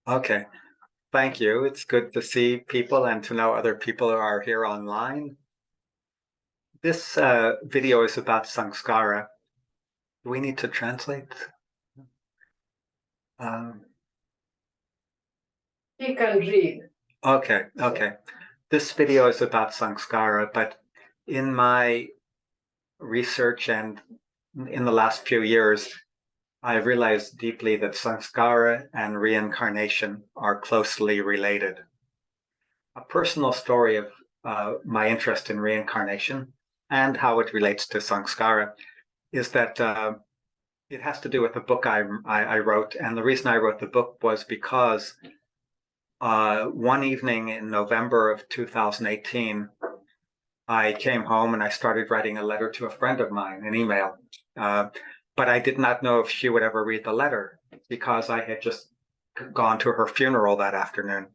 Okay, thank you. It's good to see people and to know other people who are here online. This video is about Samskara. Do we need to translate? Um, He can read. okay. This video is about Samskara, but in my research and in the last few years, I realized deeply that Samskara and reincarnation are closely related. A personal story of my interest in reincarnation and how it relates to Samskara is that it has to do with a book I wrote. And the reason I wrote the book was because one evening in November of 2018, I came home and I started writing a letter to a friend of mine, an email. Uh, but I did not know if she would ever read the letter because I had just gone to her funeral that afternoon.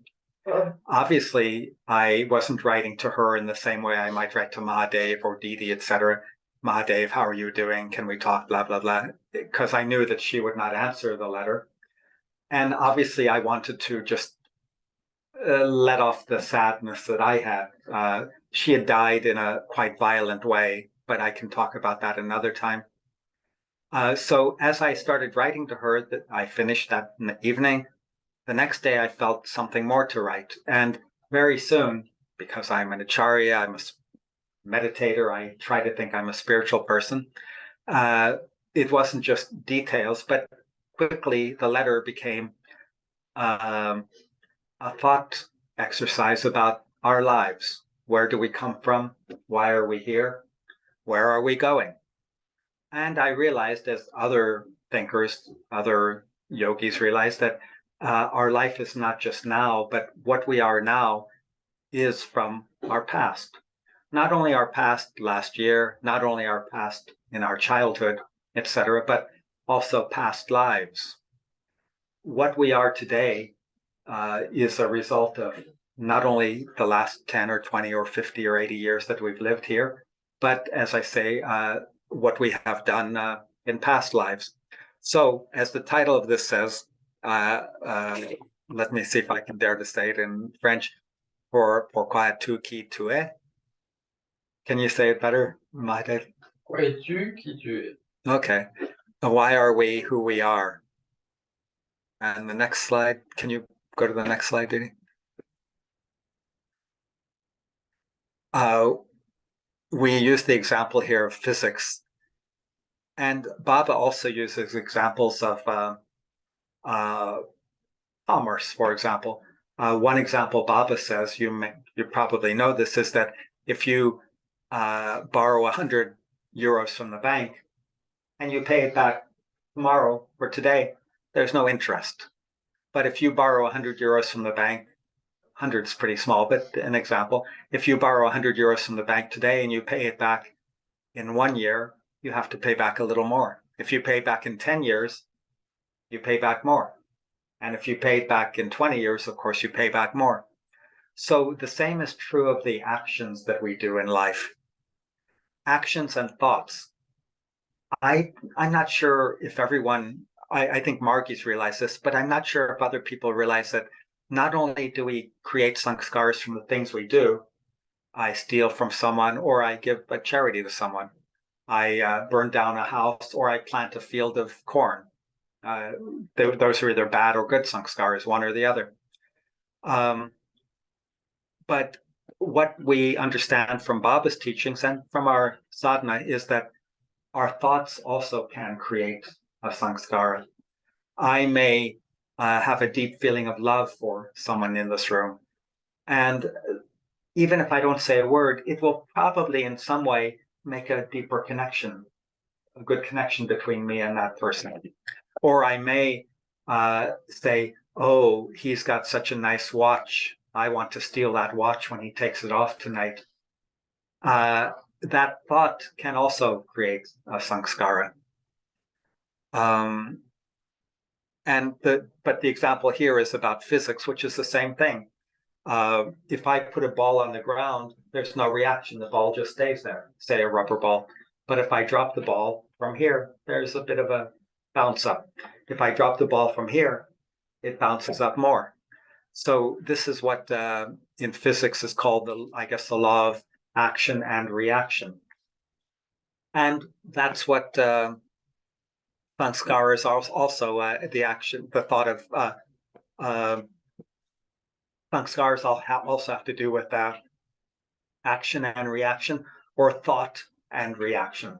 Obviously, I wasn't writing to her in the same way I might write to Mahadev or Didi, etc. Mahadev, how are you doing? Can we talk? Blah, blah, blah. Because I knew that she would not answer the letter. And obviously, I wanted to just let off the sadness that I had. She had died in a quite violent way, but I can talk about that another time. So as I started writing to her, that I finished that evening, the next day I felt something more to write. And very soon, because I'm an acharya, I'm a meditator, I try to think I'm a spiritual person. Uh, it wasn't just details, but quickly the letter became um, a thought exercise about our lives. Where do we come from? Why are we here? Where are we going? And I realized, as other thinkers, other yogis realized, that our life is not just now, but what we are now is from our past. Not only our past last year, not only our past in our childhood, etc., but also past lives. What we are today is a result of not only the last 10 or 20 or 50 or 80 years that we've lived here, but as I say, what we have done in past lives. So, as the title of this says, uh, uh, let me see if I can dare to say it in French. Pourquoi tu qui tu es? Can you say it better, Mahadev? Quoi es-tu, qui tu es? Okay. Why are we who we are? And the next slide, can you go to the next slide, Didi? We use the example here of physics. And Baba also uses examples of uh, commerce, for example. One example Baba says, you probably know this, is that if you borrow 100 euros from the bank and you pay it back tomorrow or today, there's no interest. But if you borrow 100 euros from the bank, 100 is pretty small, but an example, if you borrow 100 euros from the bank today and you pay it back in 1 year, you have to pay back a little more. If you pay back in 10 years, you pay back more. And if you pay back in 20 years, of course, you pay back more. So the same is true of the actions that we do in life. Actions and thoughts. I'm not sure if everyone, I think Margie's realized this, but I'm not sure if other people realize that not only do we create samskaras from the things we do, I steal from someone or I give a charity to someone. I burn down a house or I plant a field of corn. Uh, those are either bad or good samskaras, one or the other. But what we understand from Baba's teachings and from our sadhana is that our thoughts also can create a samskara. I may have a deep feeling of love for someone in this room. And even if I don't say a word, it will probably in some way make a deeper connection, a good connection between me and that person. Or I may say, oh, he's got such a nice watch. I want to steal that watch when he takes it off tonight. That thought can also create a samskara. But the example here is about physics, which is the same thing. If I put a ball on the ground, there's no reaction. The ball just stays there, say a rubber ball. But if I drop the ball from here, there's a bit of a bounce up. If I drop the ball from here, it bounces up more. So this is what in physics is called the law of action and reaction. And that's what Samskaras also the thought of Samskaras also have to do with action and reaction, or thought and reaction,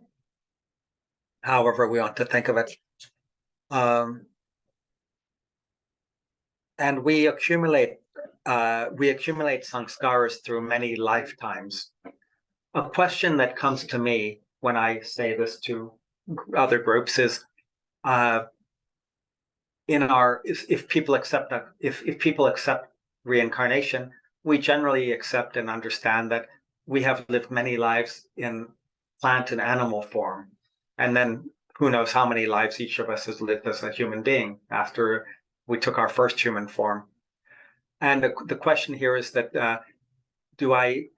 however we want to think of it. And we accumulate samskaras through many lifetimes. A question that comes to me when I say this to other groups is, if people accept reincarnation, we generally accept and understand that we have lived many lives in plant and animal form, and then who knows how many lives each of us has lived as a human being after we took our first human form. And the question here is that do I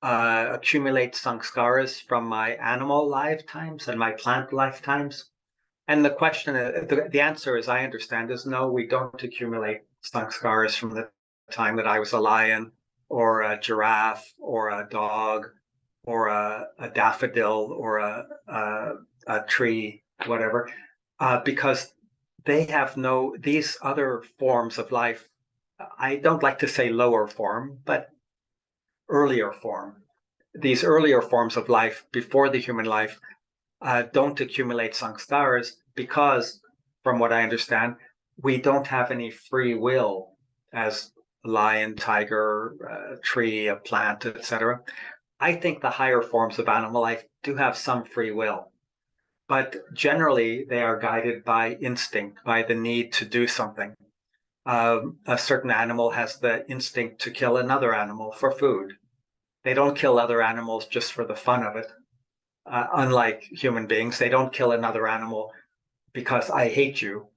accumulate samskaras from my animal lifetimes and my plant lifetimes? And the question, the answer, as I understand, is no, we don't accumulate samskaras from the time that I was a lion or a giraffe or a dog or a daffodil or a tree, whatever, because they have these other forms of life. I don't like to say lower form, but earlier form. These earlier forms of life before the human life don't accumulate samskaras because, from what I understand, we don't have any free will as lion, tiger, tree, a plant, etc. I think the higher forms of animal life do have some free will, but generally they are guided by instinct, by the need to do something. A certain animal has the instinct to kill another animal for food. They don't kill other animals just for the fun of it. Unlike human beings, they don't kill another animal because I hate you,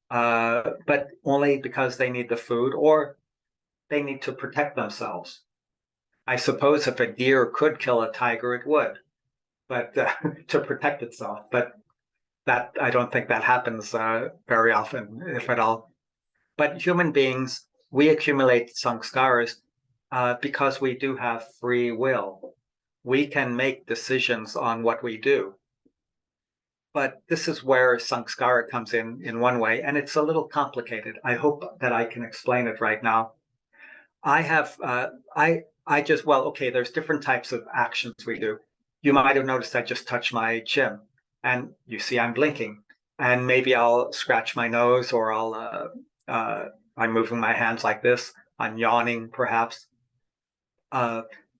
but only because they need the food or they need to protect themselves. I suppose if a deer could kill a tiger, it would, but to protect itself. But that I don't think that happens very often, if at all. But human beings, we accumulate samskaras because we do have free will. We can make decisions on what we do. But this is where samskara comes in one way, and it's a little complicated. I hope that I can explain it right now. I have, there's different types of actions we do. You might have noticed I just touched my chin, and you see I'm blinking. And maybe I'll scratch my nose, or I'm moving my hands like this. I'm yawning, perhaps.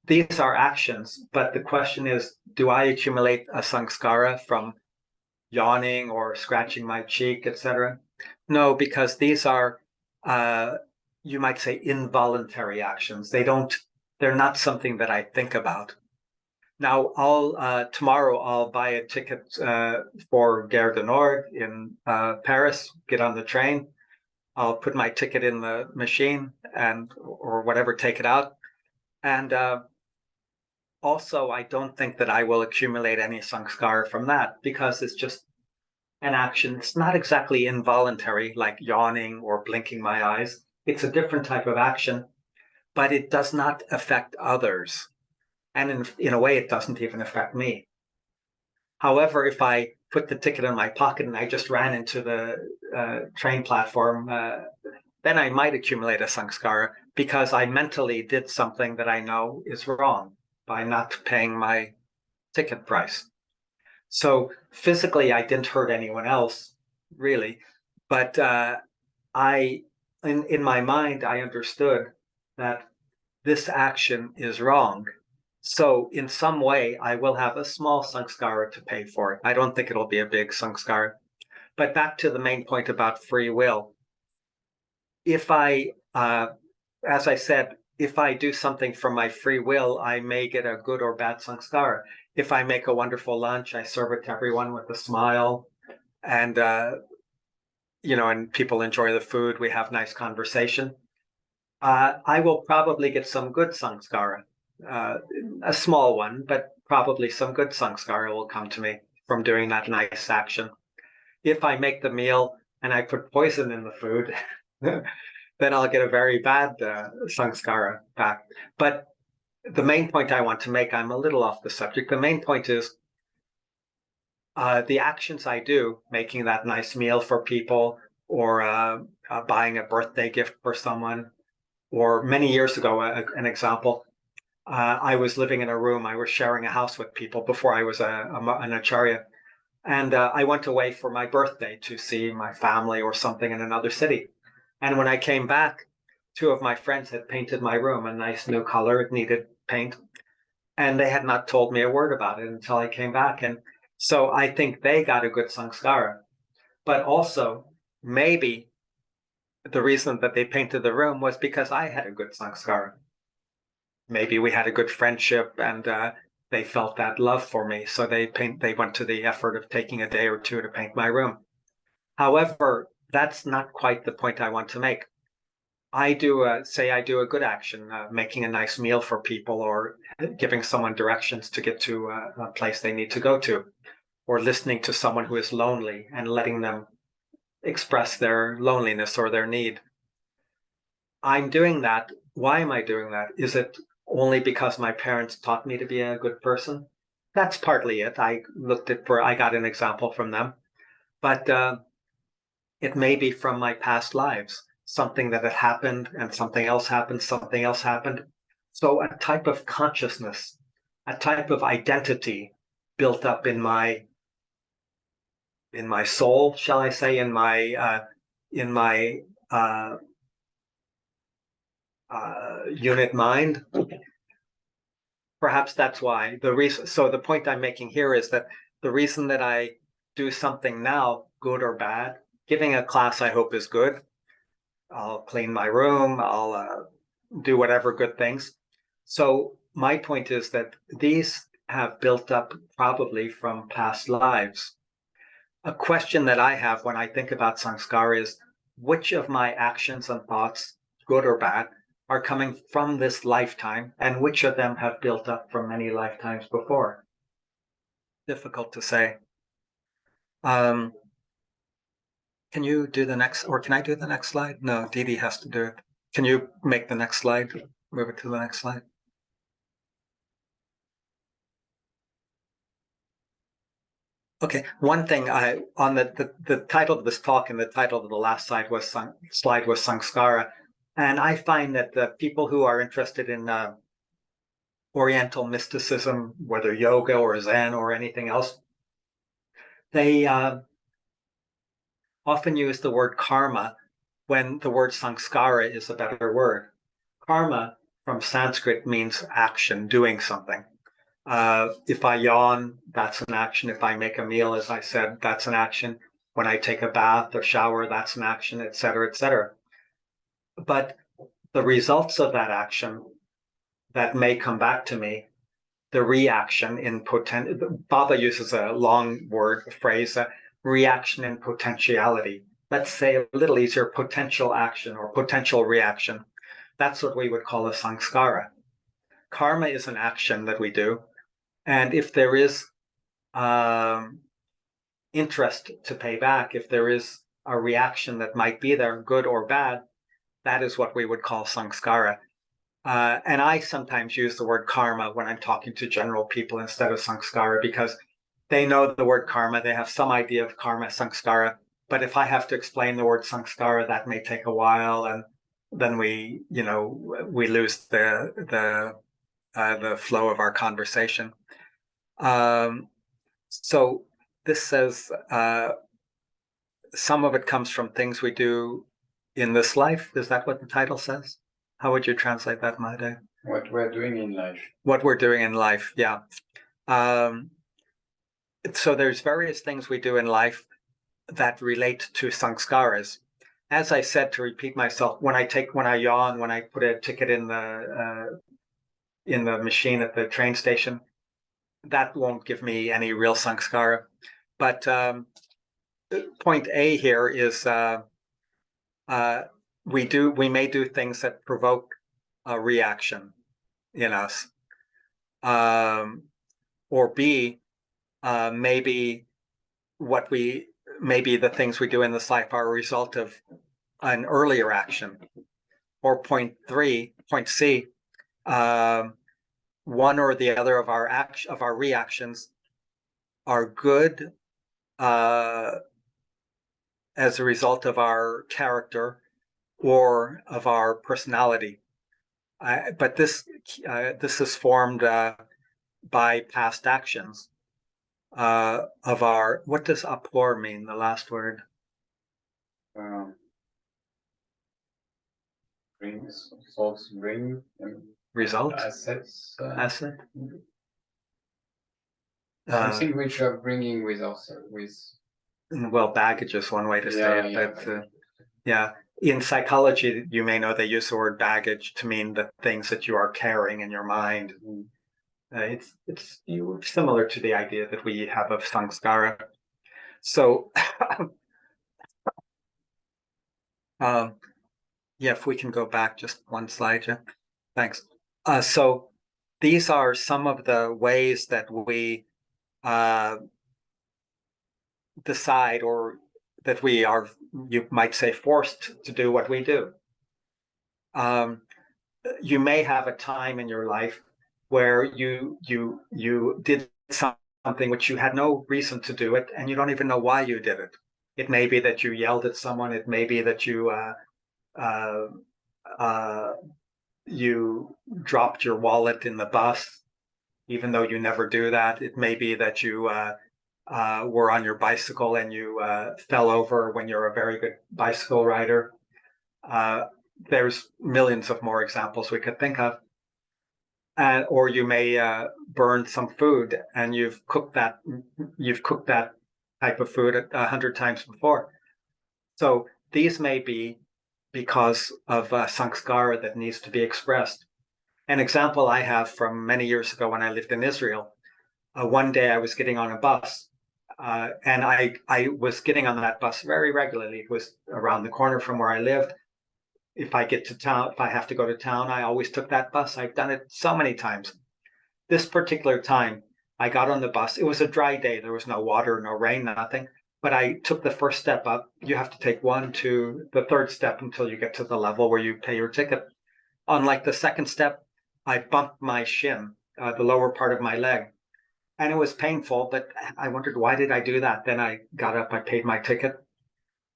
These are actions, but the question is, do I accumulate a samskara from yawning or scratching my cheek, etc.? No, because these are, you might say, involuntary actions. They're not something that I think about. Now, tomorrow I'll buy a ticket for Gare du Nord in Paris, get on the train. I'll put my ticket in the machine or whatever, take it out. And also, I don't think that I will accumulate any samskara from that because it's just an action. It's not exactly involuntary, like yawning or blinking my eyes. It's a different type of action, but it does not affect others. And in a way, it doesn't even affect me. However, if I put the ticket in my pocket and I just ran into the train platform, then I might accumulate a samskara because I mentally did something that I know is wrong by not paying my ticket price. So physically, I didn't hurt anyone else, really, but in my mind, I understood that this action is wrong. So in some way, I will have a small samskara to pay for it. I don't think it'll be a big samskara. But back to the main point about free will. If as I said, if I do something from my free will, I may get a good or bad samskara. If I make a wonderful lunch, I serve it to everyone with a smile, and and people enjoy the food. We have nice conversation. I will probably get some good samskara, a small one, but probably some good samskara will come to me from doing that nice action. if I make the meal and I put poison in the food, then I'll get a very bad samskara back. But the main point I want to make, I'm a little off the subject. The main point is the actions I do, making that nice meal for people, or buying a birthday gift for someone, or many years ago, an example, I was living in a room, I was sharing a house with people before I was an acharya. And I went away for my birthday to see my family or something in another city. And when I came back, two of my friends had painted my room a nice new color. It needed paint. And they had not told me a word about it until I came back. And so I think they got a good samskara. But also, maybe the reason that they painted the room was because I had a good samskara. Maybe we had a good friendship and they felt that love for me. So they went to the effort of taking a day or two to paint my room. However, that's not quite the point I want to make. I do a good action, making a nice meal for people, or giving someone directions to get to a place they need to go to, or listening to someone who is lonely and letting them express their loneliness or their need. I'm doing that. Why am I doing that? Is it only because my parents taught me to be a good person? That's partly it. I got an example from them, but it may be from my past lives, something that had happened and something else happened, something else happened. So a type of consciousness, a type of identity built up in my soul, shall I say, in my unit mind. Perhaps that's why the reason. So the point I'm making here is that the reason that I do something now, good or bad, giving a class I hope is good. I'll clean my room. I'll do whatever good things. So my point is that these have built up probably from past lives. A question that I have when I think about samskara is, which of my actions and thoughts, good or bad, are coming from this lifetime, and which of them have built up from many lifetimes before? Difficult to say. Can you do the next, or can I do the next slide? No, Didi has to do it. Can you make the next slide? Move it to the next slide. Okay, one thing on the title of this talk and the title of the last slide was Samskara, and I find that the people who are interested in Oriental mysticism, whether yoga or Zen or anything else, they often use the word karma when the word samskara is a better word. Karma from Sanskrit means action, doing something. If I yawn, that's an action. If I make a meal, as I said, that's an action. When I take a bath or shower, that's an action, etc., etc. But the results of that action that may come back to me, the reaction in Baba uses a long word phrase, reaction in potentiality. Let's say a little easier, potential action or potential reaction. That's what we would call a samskara. Karma is an action that we do. And if there is interest to pay back, if there is a reaction that might be there, good or bad, that is what we would call samskara. And I sometimes use the word karma when I'm talking to general people instead of samskara, because they know the word karma, they have some idea of karma, samskara. But if I have to explain the word samskara, that may take a while, and then we lose the flow of our conversation. So this says some of it comes from things we do in this life. Is that what the title says? How would you translate that, Mahade? What we're doing in life. What we're doing in life, yeah. So there's various things we do in life that relate to samskaras. As I said, to repeat myself, when I yawn, when I put a ticket in the machine at the train station, that won't give me any real samskara. But point A here is we may do things that provoke a reaction in us. Or B, maybe what we maybe the things we do in this life are a result of an earlier action. Or point C, one or the other of our reactions are good as a result of our character or of our personality. But this is formed by past actions of our. What does uproar mean? The last word. Brings, results bring, Results. assets. Asset. Something which are bringing with us, Well, baggage is one way to say it, but yeah. In psychology, you may know they use the word baggage to mean the things that you are carrying in your mind. It's similar to the idea that we have of samskara. So, yeah, if we can go back just one slide, yeah. Thanks. So these are some of the ways that we decide, or that we are, you might say, forced to do what we do. You may have a time in your life where you did something which you had no reason to do it, and you don't even know why you did it. It may be that you yelled at someone. It may be that you dropped your wallet in the bus, even though you never do that. It may be that you were on your bicycle and you fell over when you're a very good bicycle rider. There's millions of more examples we could think of. Or you may burn some food, and you've cooked that type of food 100 times before. So these may be because of samskara that needs to be expressed. An example I have from many years ago when I lived in Israel. One day I was getting on a bus, and I was getting on that bus very regularly. It was around the corner from where I lived. If I get to town, if I have to go to town, I always took that bus. I've done it so many times. This particular time, I got on the bus. It was a dry day. There was no water, no rain, nothing. But I took the first step up. You have to take the third step until you get to the level where you pay your ticket. On like the second step, I bumped my shin, the lower part of my leg. And it was painful, but I wondered, why did I do that? Then I got up, I paid my ticket,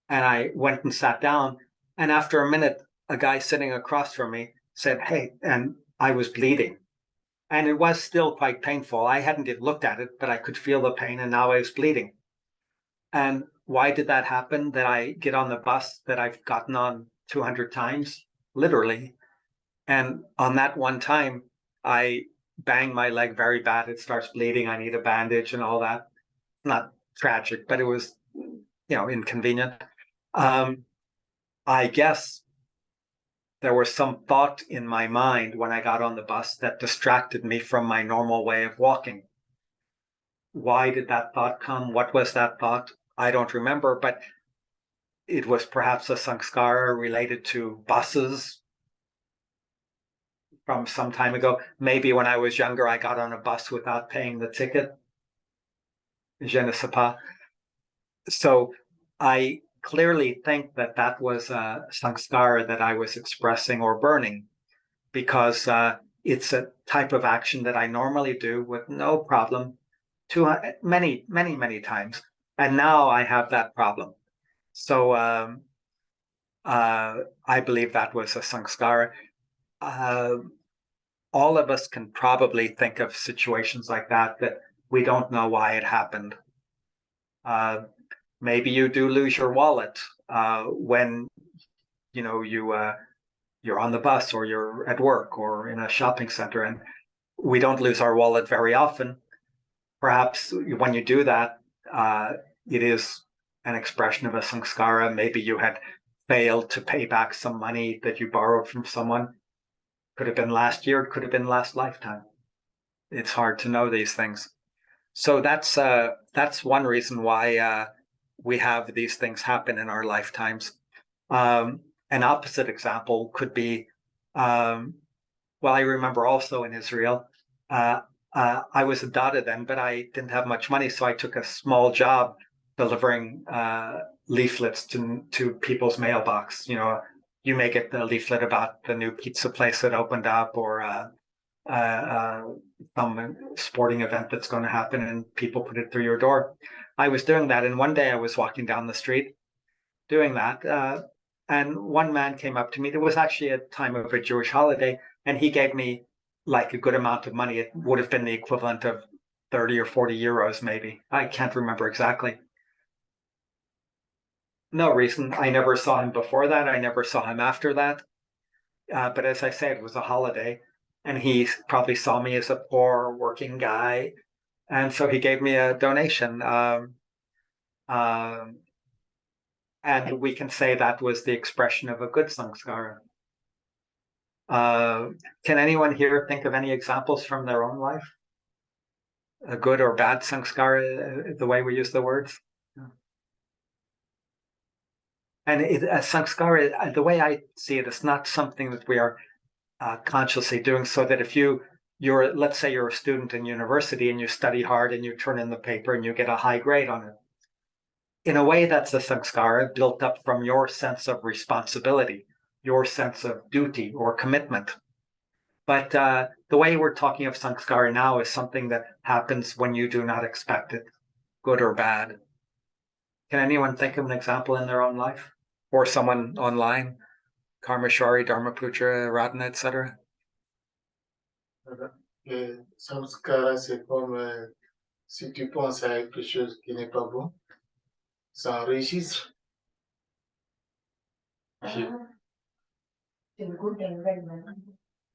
and I went and sat down. And after a minute, a guy sitting across from me said, "Hey," and I was bleeding. And it was still quite painful. I hadn't even looked at it, but I could feel the pain, and now I was bleeding. And why did that happen? That I get on the bus that I've gotten on 200 times, literally. And on that one time, I banged my leg very bad. It starts bleeding. I need a bandage and all that. Not tragic, but it was, inconvenient. I guess there was some thought in my mind when I got on the bus that distracted me from my normal way of walking. Why did that thought come? What was that thought? I don't remember, but it was perhaps a samskara related to buses from some time ago. Maybe when I was younger, I got on a bus without paying the ticket. Je ne sais pas. So I clearly think that was a samskara that I was expressing or burning, because it's a type of action that I normally do with no problem many, many, many times. And now I have that problem. So I believe that was a samskara. All of us can probably think of situations like that we don't know why it happened. Maybe you do lose your wallet when you're on the bus, or you're at work, or in a shopping center, and we don't lose our wallet very often. Perhaps when you do that, it is an expression of a samskara. Maybe you had failed to pay back some money that you borrowed from someone. Could have been last year, it could have been last lifetime. It's hard to know these things. So that's one reason why we have these things happen in our lifetimes. An opposite example could be, well, I remember also in Israel, I was a Dada then, but I didn't have much money, so I took a small job delivering leaflets to people's mailbox. You know, you may get the leaflet about the new pizza place that opened up, or some sporting event that's going to happen, and people put it through your door. I was doing that, and one day I was walking down the street doing that, and one man came up to me. There was actually a time of a Jewish holiday, and he gave me like a good amount of money. It would have been the equivalent of 30 or 40 euros, maybe. I can't remember exactly. No reason. I never saw him before that. I never saw him after that. But as I said, it was a holiday, and he probably saw me as a poor working guy, and so he gave me a donation. And we can say that was the expression of a good samskara. Can anyone here think of any examples from their own life? A good or bad samskara, the way we use the words? And a samskara, the way I see it, it's not something that we are consciously doing, so that if you're, let's say you're a student in university and you study hard and you turn in the paper and you get a high grade on it, in a way that's a samskara built up from your sense of responsibility, your sense of duty or commitment. But the way we're talking of samskara now is something that happens when you do not expect it, good or bad. Can anyone think of an example in their own life? Or someone online? Karmeshwari, Dharmaputra, Radhana, etc. Samskara, c'est comme si tu penses à quelque chose qui n'est pas bon, ça enregistre.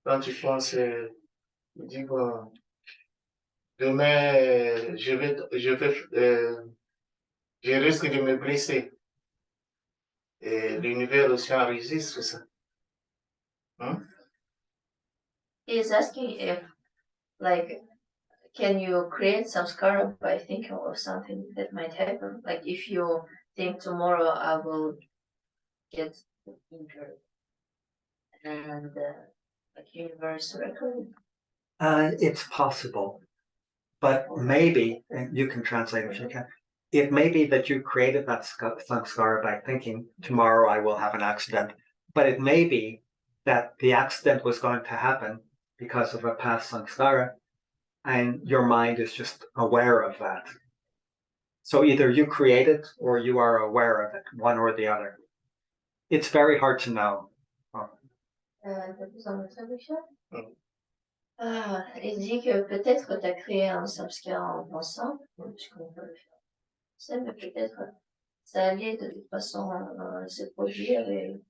Quand tu penses, tu dis, bon, demain, je risque de me blesser. Et l'univers aussi enregistre ça. Hein? He's asking if, like, can you create samskara by thinking of something that might happen? Like, if you think tomorrow I will get injured, and like universe record. It's possible, but maybe, and you can translate if you can, it may be that you created that samskara by thinking, tomorrow I will have an accident, but it may be that the accident was going to happen because of a past samskara, and your mind is just aware of that. So either you create it or you are aware of it, one or the other. It's very hard to know. Il dit que peut-être que tu as créé un samskara en pensant, puisqu'on peut le faire. C'est, mais peut-être ça allait de toute façon se produire et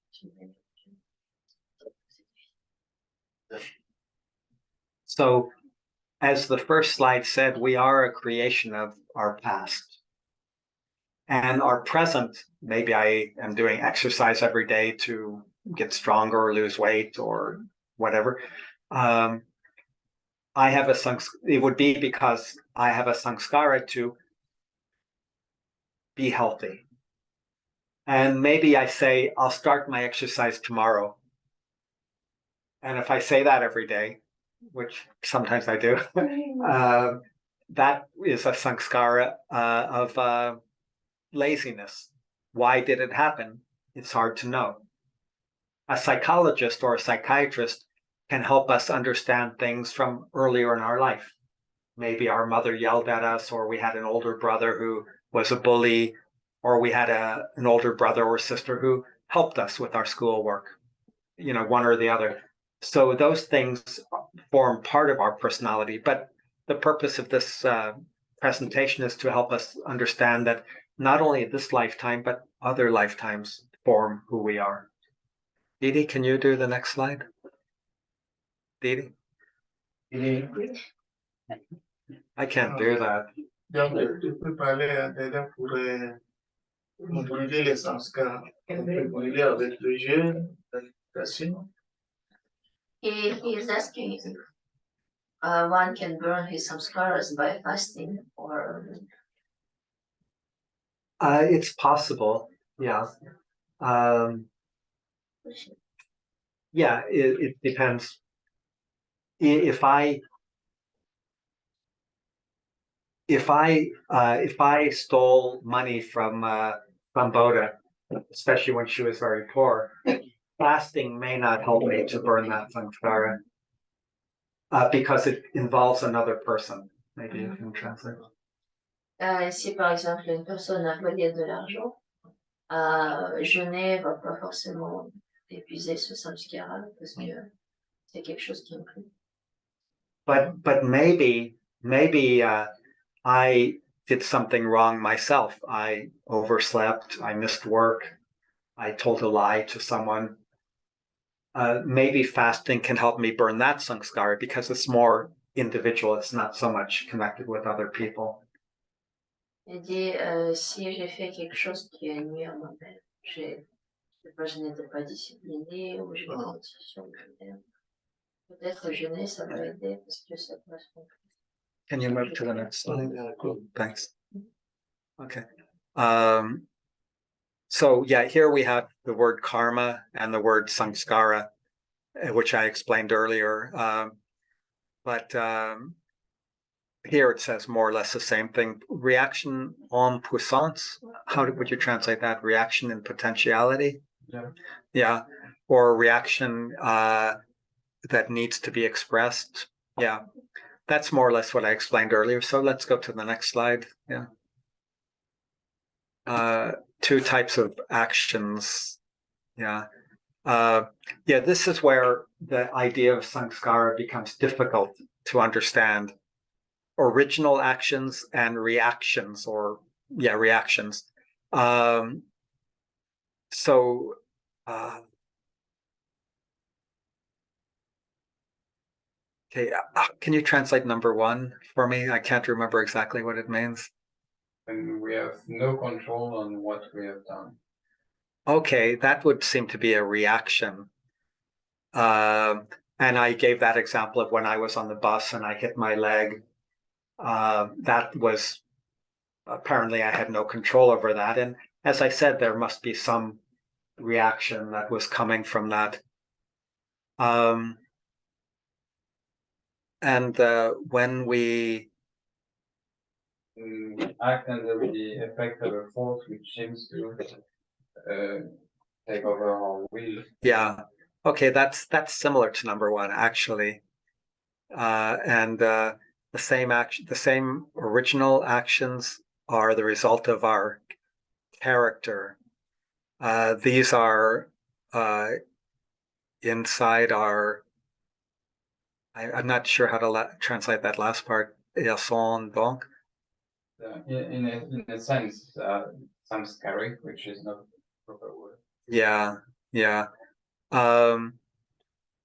So, as the first slide said, we are a creation of our past. And our present, maybe I am doing exercise every day to get stronger or lose weight or whatever. I have it would be because I have a samskara to be healthy. And maybe I say, I'll start my exercise tomorrow. And if I say that every day, which sometimes I do, that is a samskara of laziness. Why did it happen? It's hard to know. A psychologist or a psychiatrist can help us understand things from earlier in our life. Maybe our mother yelled at us, or we had an older brother who was a bully, or we had an older brother or sister who helped us with our schoolwork, you know, one or the other. So those things form part of our personality. But the purpose of this presentation is to help us understand that not only this lifetime, but other lifetimes form who we are. Didi, can you do the next slide? Didi? I can't do that. Donc, tu peux parler à Dada pour brûler les samskaras. On peut brûler avec le jeûne, la méditation. he is asking if one can burn his samskaras by fasting or. It's possible, yeah. Yeah, it depends. If I if I stole money from Boda, especially when she was very poor, fasting may not help me to burn that samskara because it involves another person. Maybe you can translate. Si par exemple une personne a volé de l'argent, jeûner va pas forcément épuiser ce samskara parce que c'est quelque chose qui inclut. But maybe I did something wrong myself. I overslept. I missed work. I told a lie to someone. Maybe fasting can help me burn that samskara because it's more individual. It's not so much connected with other people. Il dit si j'ai fait quelque chose qui est nuit à moi-même, je sais pas, je n'étais pas disciplinée ou j'ai menti sur moi-même. Peut-être jeûner, ça va aider parce que ça correspond. Can you move to the next slide? Thanks. Okay. So yeah, here we have the word karma and the word samskara, which I explained earlier. But here it says more or less the same thing. Reaction en puissance. Would you translate that? Reaction in potentiality? Yeah. Yeah. Or reaction that needs to be expressed. Yeah. That's more or less what I explained earlier. So let's go to the next slide. Yeah. Two types of actions. Yeah. This is where the idea of samskara becomes difficult to understand. Original actions and reactions, reactions. Okay, can you translate number 1 for me? I can't remember exactly what it means. And we have no control on what we have done. Okay, that would seem to be a reaction. And I gave that example of when I was on the bus and I hit my leg. That was apparently I had no control over that. And as I said, there must be some reaction that was coming from that. When we act under the effect of a force which seems to take over our will. Yeah. Okay, that's similar to number 1 actually. The same original actions are the result of our character. These are inside our. I'm not sure how to translate that last part. Elles sont donc. In a sense, samskaric, which is not a proper word. Yeah.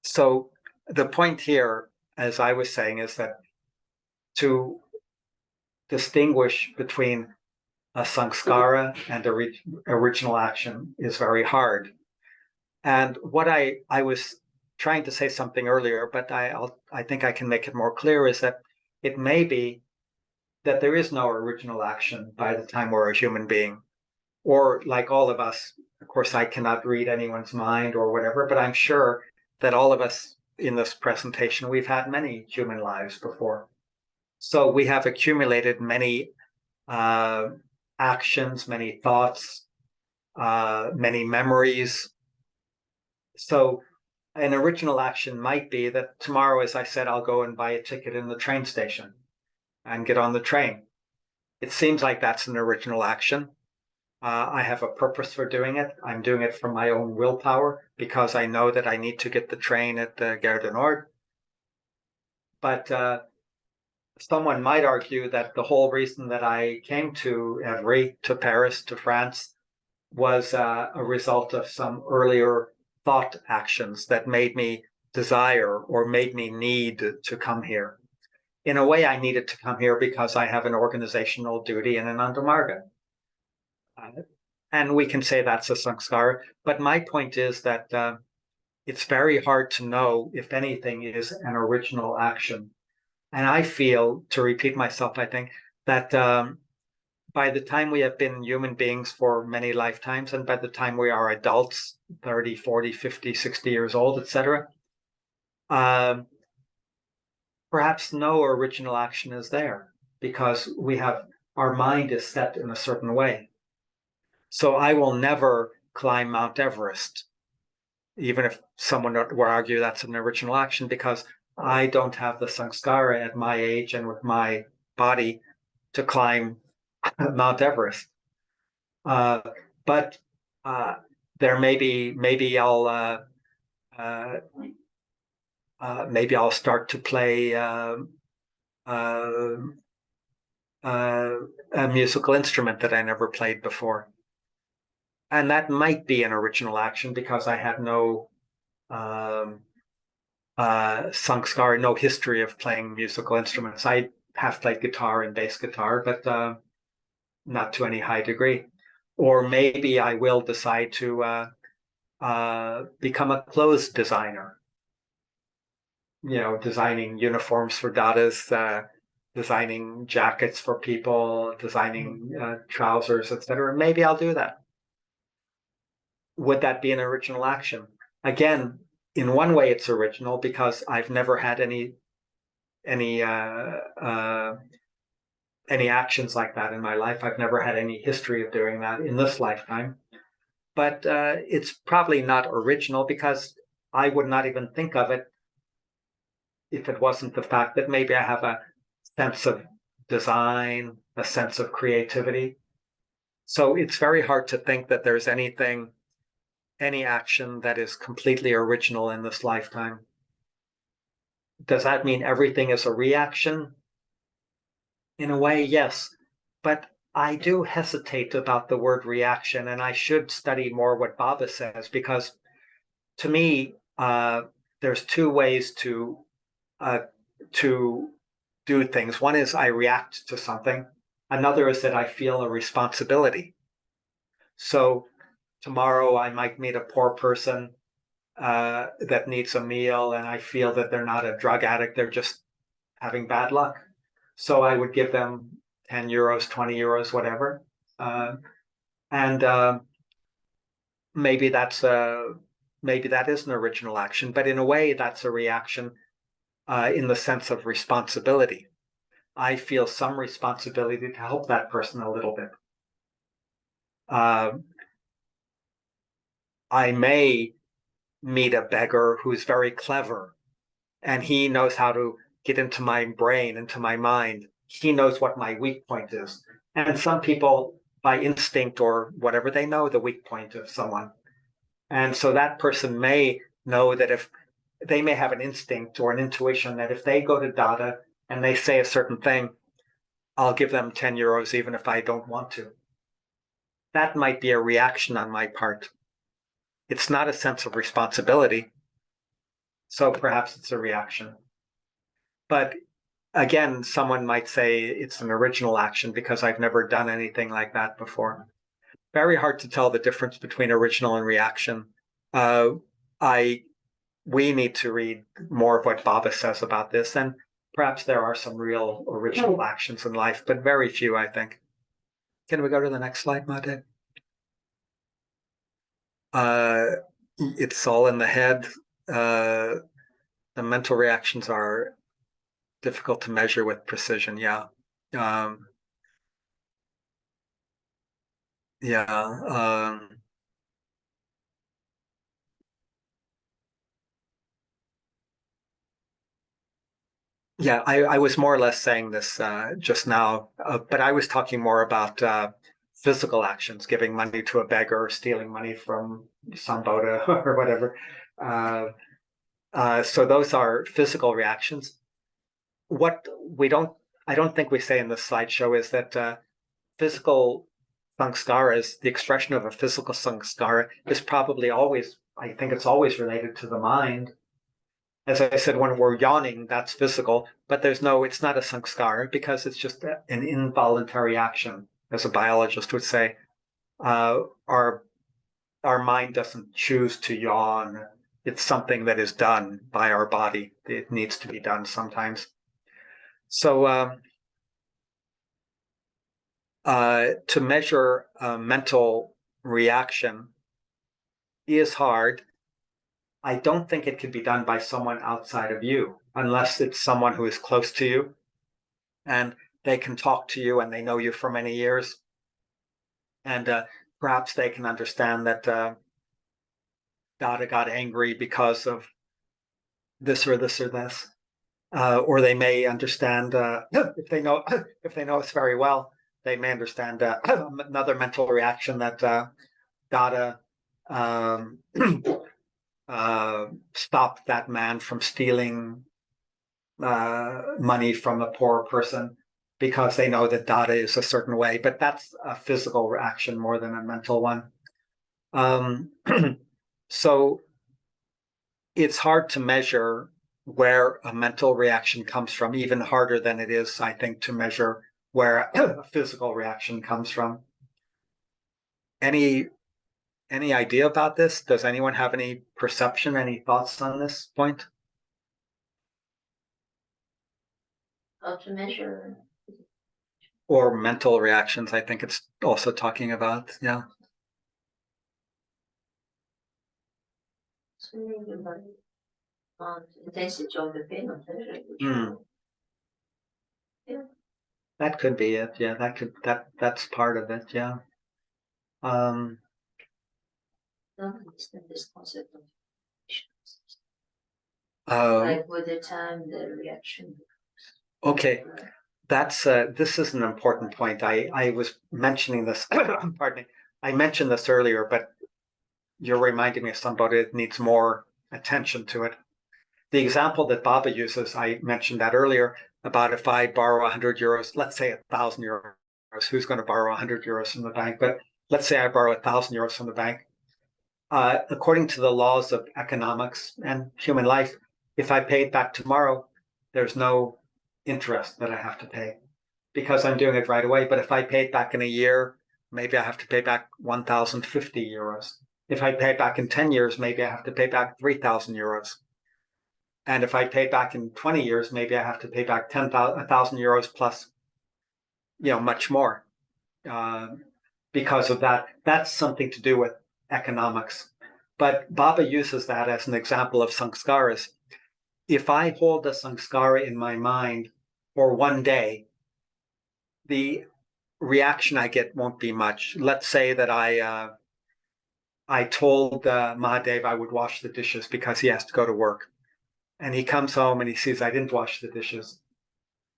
So the point here, as I was saying, is that to distinguish between a samskara and original action is very hard. And what I was trying to say something earlier, but I think I can make it more clear, is that it may be that there is no original action by the time we're a human being. Or like all of us, of course, I cannot read anyone's mind or whatever, but I'm sure that all of us in this presentation, we've had many human lives before. So we have accumulated many actions, many thoughts, many memories. So an original action might be that tomorrow, as I said, I'll go and buy a ticket in the train station and get on the train. It seems like that's an original action. I have a purpose for doing it. I'm doing it from my own willpower because I know that I need to get the train at the Gare du Nord. But someone might argue that the whole reason that I came to Evry, to Paris, to France, was a result of some earlier thought actions that made me desire or made me need to come here. In a way, I needed to come here because I have an organizational duty in Anandamarga. And we can say that's a samskara. But my point is that it's very hard to know if anything is an original action. And I feel, to repeat myself, I think that by the time we have been human beings for many lifetimes, and by the time we are adults, 30, 40, 50, 60 years old, etc., perhaps no original action is there because our mind is set in a certain way. So I will never climb Mount Everest, even if someone were argue that's an original action, because I don't have the samskara at my age and with my body to climb Mount Everest. But there maybe I'll start to play a musical instrument that I never played before. And that might be an original action because I have no samskara, no history of playing musical instruments. I have played guitar and bass guitar, but not to any high degree. Or maybe I will decide to become a clothes designer. Designing uniforms for Dadas, designing jackets for people, designing trousers, etc. Maybe I'll do that. Would that be an original action? Again, in one way, it's original because I've never had any actions like that in my life. I've never had any history of doing that in this lifetime. But it's probably not original because I would not even think of it if it wasn't the fact that maybe I have a sense of design, a sense of creativity. So it's very hard to think that there's any action that is completely original in this lifetime. Does that mean everything is a reaction? In a way, yes. But I do hesitate about the word reaction, and I should study more what Baba says, because to me, there's two ways to do things. One is I react to something. Another is that I feel a responsibility. So tomorrow I might meet a poor person that needs a meal, and I feel that they're not a drug addict, they're just having bad luck. So I would give them 10 euros, 20 euros, whatever. And maybe that is an original action, but in a way that's a reaction in the sense of responsibility. I feel some responsibility to help that person a little bit. I may meet a beggar who's very clever, and he knows how to get into my brain, into my mind. He knows what my weak point is. And some people, by instinct or whatever, they know the weak point of someone. And so that person may know that if they may have an instinct or an intuition that if they go to Dada and they say a certain thing, I'll give them 10 euros even if I don't want to. That might be a reaction on my part. It's not a sense of responsibility. So perhaps it's a reaction. But again, someone might say it's an original action because I've never done anything like that before. Very hard to tell the difference between original and reaction. We need to read more of what Baba says about this, and perhaps there are some real original actions in life, but very few, I think. Can we go to the next slide, Mate? It's all in the head. The mental reactions are difficult to measure with precision. Yeah. I was more or less saying this just now, but I was talking more about physical actions, giving money to a beggar, stealing money from Sambodha or whatever. So those are physical reactions. What I don't think we say in this slideshow is that physical samskaras, the expression of a physical samskara, is probably always, I think it's always related to the mind. As I said, when we're yawning, that's physical, but it's not a samskara because it's just an involuntary action, as a biologist would say. Our mind doesn't choose to yawn. It's something that is done by our body. It needs to be done sometimes. So to measure a mental reaction is hard. I don't think it could be done by someone outside of you, unless it's someone who is close to you. And they can talk to you and they know you for many years. And perhaps they can understand that Dada got angry because of this or this or this. Or they may understand if they know us very well, they may understand another mental reaction that Dada stopped that man from stealing money from a poor person because they know that Dada is a certain way. But that's a physical reaction more than a mental one. So it's hard to measure where a mental reaction comes from, even harder than it is, I think, to measure where a physical reaction comes from. Any idea about this? Does anyone have any perception, any thoughts on this point? How to measure? Or mental reactions, I think it's also talking about, yeah. It's really about intensity of the pain or pleasure. That could be it, yeah. That's part of it, yeah. Don't understand this concept of like with the time, the reaction. Okay, this is an important point. I was mentioning this, pardon me. I mentioned this earlier, but you're reminding me of somebody that needs more attention to it. The example that Baba uses, I mentioned that earlier, about if I borrow 100 euros, let's say 1,000 euros, who's going to borrow 100 euros from the bank? But let's say I borrow 1,000 euros from the bank. According to the laws of economics and human life, if I pay it back tomorrow, there's no interest that I have to pay because I'm doing it right away. But if I pay it back in a year, maybe I have to pay back 1,050 euros. If I pay it back in 10 years, maybe I have to pay back 3,000 euros. And if I pay back in 20 years, maybe I have to pay back 1,000 euros plus, much more. Because of that, that's something to do with economics. But Baba uses that as an example of samskaras. If I hold a samskara in my mind for one day, the reaction I get won't be much. Let's say that I told Mahadev I would wash the dishes because he has to go to work. And he comes home and he sees I didn't wash the dishes.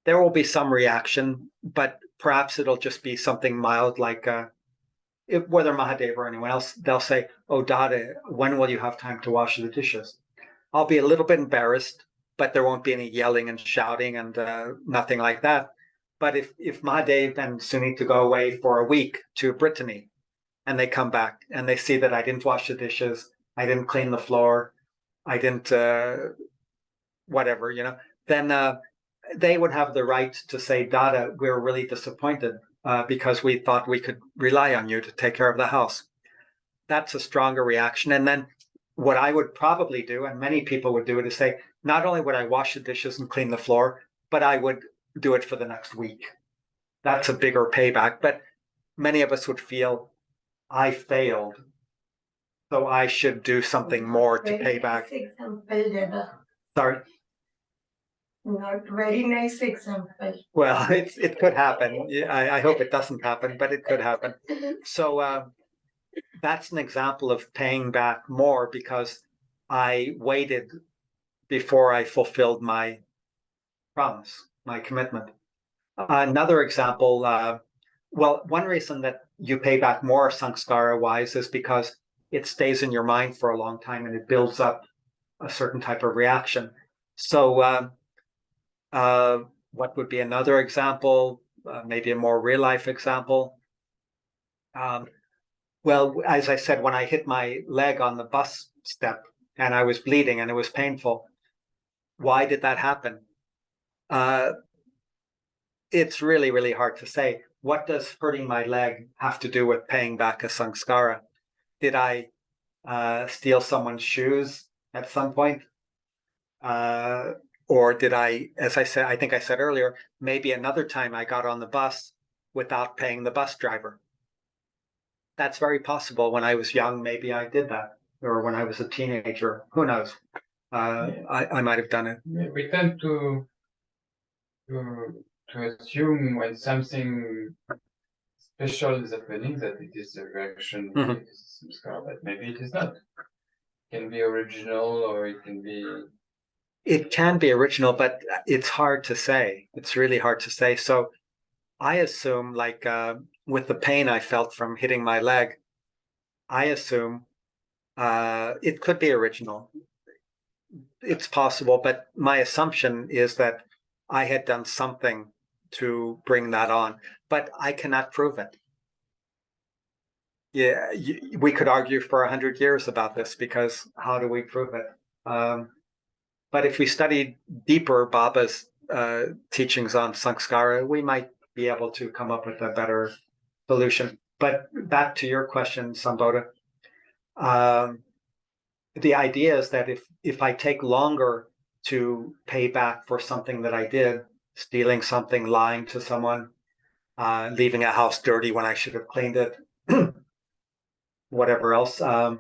There will be some reaction, but perhaps it'll just be something mild like whether Mahadev or anyone else, they'll say, "Oh, Dada, when will you have time to wash the dishes?" I'll be a little bit embarrassed, but there won't be any yelling and shouting and nothing like that. But if Mahadev and Sunita go away for a week to Brittany and they come back and they see that I didn't wash the dishes, I didn't clean the floor, I didn't whatever, then they would have the right to say, "Dada, we're really disappointed because we thought we could rely on you to take care of the house." That's a stronger reaction. And then what I would probably do, and many people would do it, is say, not only would I wash the dishes and clean the floor, but I would do it for the next week. That's a bigger payback. But many of us would feel, I failed, so I should do something more to pay back. Example, Dada. Sorry. Not very nice example. Well, it could happen. I hope it doesn't happen, but it could happen. So that's an example of paying back more because I waited before I fulfilled my promise, my commitment. Another example, one reason that you pay back more samskara-wise is because it stays in your mind for a long time and it builds up a certain type of reaction. So what would be another example? Maybe a more real-life example. Well, as I said, when I hit my leg on the bus step and I was bleeding and it was painful, why did that happen? It's really, really hard to say. What does hurting my leg have to do with paying back a samskara? Did I steal someone's shoes at some point? Or did I, as I said, I think I said earlier, maybe another time I got on the bus without paying the bus driver? That's very possible. When I was young, maybe I did that. Or when I was a teenager, who knows? I might have done it. We tend to to assume when something special is happening that it is a reaction, Mhm. it is a samskara, but maybe it is not. It can be original or it can be. It can be original, but it's hard to say. It's really hard to say. So I assume, like with the pain I felt from hitting my leg, I assume it could be original. It's possible, but my assumption is that I had done something to bring that on, but I cannot prove it. Yeah, we could argue for 100 years about this because how do we prove it? But if we studied deeper Baba's teachings on Samskara, we might be able to come up with a better solution. But back to your question, Sambodha, the idea is that if I take longer to pay back for something that I did, stealing something, lying to someone, leaving a house dirty when I should have cleaned it, whatever else, as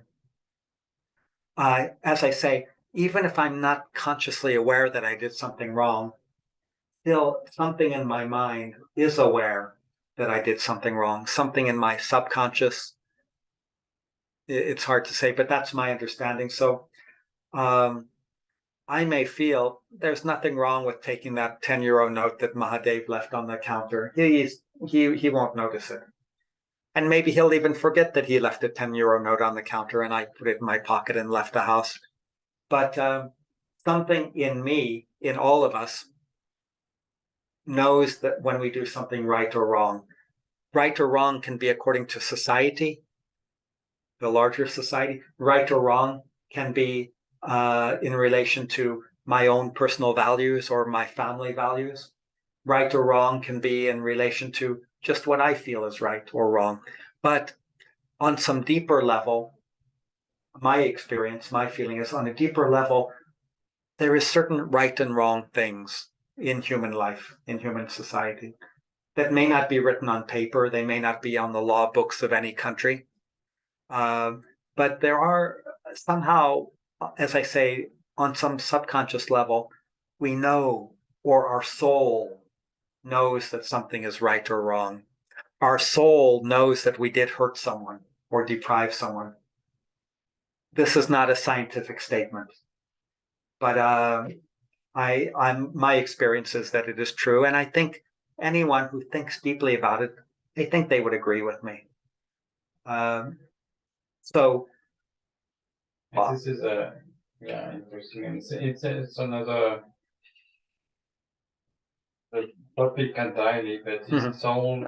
I say, even if I'm not consciously aware that I did something wrong, still something in my mind is aware that I did something wrong, something in my subconscious. It's hard to say, but that's my understanding. So I may feel there's nothing wrong with taking that 10 euro note that Mahadev left on the counter. He won't notice it. And maybe he'll even forget that he left a 10 euro note on the counter and I put it in my pocket and left the house. But something in me, in all of us, knows that when we do something right or wrong. Right or wrong can be according to society, the larger society. Right or wrong can be in relation to my own personal values or my family values. Right or wrong can be in relation to just what I feel is right or wrong. But on some deeper level, my experience, my feeling is on a deeper level, there is certain right and wrong things in human life, in human society, that may not be written on paper. They may not be on the law books of any country. But there are somehow, as I say, on some subconscious level, we know, or our soul knows that something is right or wrong. Our soul knows that we did hurt someone or deprive someone. This is not a scientific statement, but my experience is that it is true, and I think anyone who thinks deeply about it, I think they would agree with me. So This is interesting, and it's another topic entirely, but is soul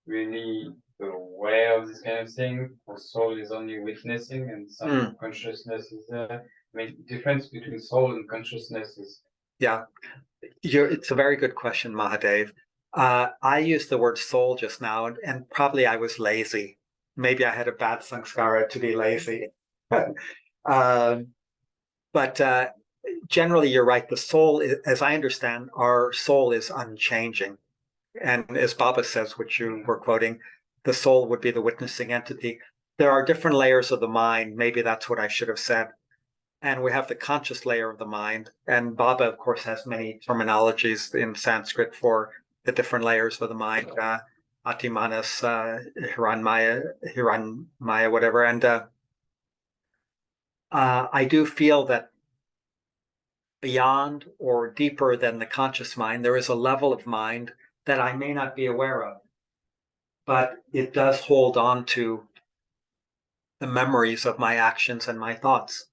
really aware of this kind of thing, or soul is only witnessing and some consciousness is there? I mean, difference between soul and consciousness is. Yeah, it's a very good question, Mahadev. I used the word soul just now, and probably I was lazy. Maybe I had a bad samskara to be lazy. But generally, you're right. The soul, as I understand, our soul is unchanging. And as Baba says, which you were quoting, the soul would be the witnessing entity. There are different layers of the mind. Maybe that's what I should have said. And we have the conscious layer of the mind. And Baba, of course, has many terminologies in Sanskrit for the different layers of the mind, Atimanas, Hiranmaya, whatever. And I do feel that beyond or deeper than the conscious mind, there is a level of mind that I may not be aware of, but it does hold on to the memories of my actions and my thoughts.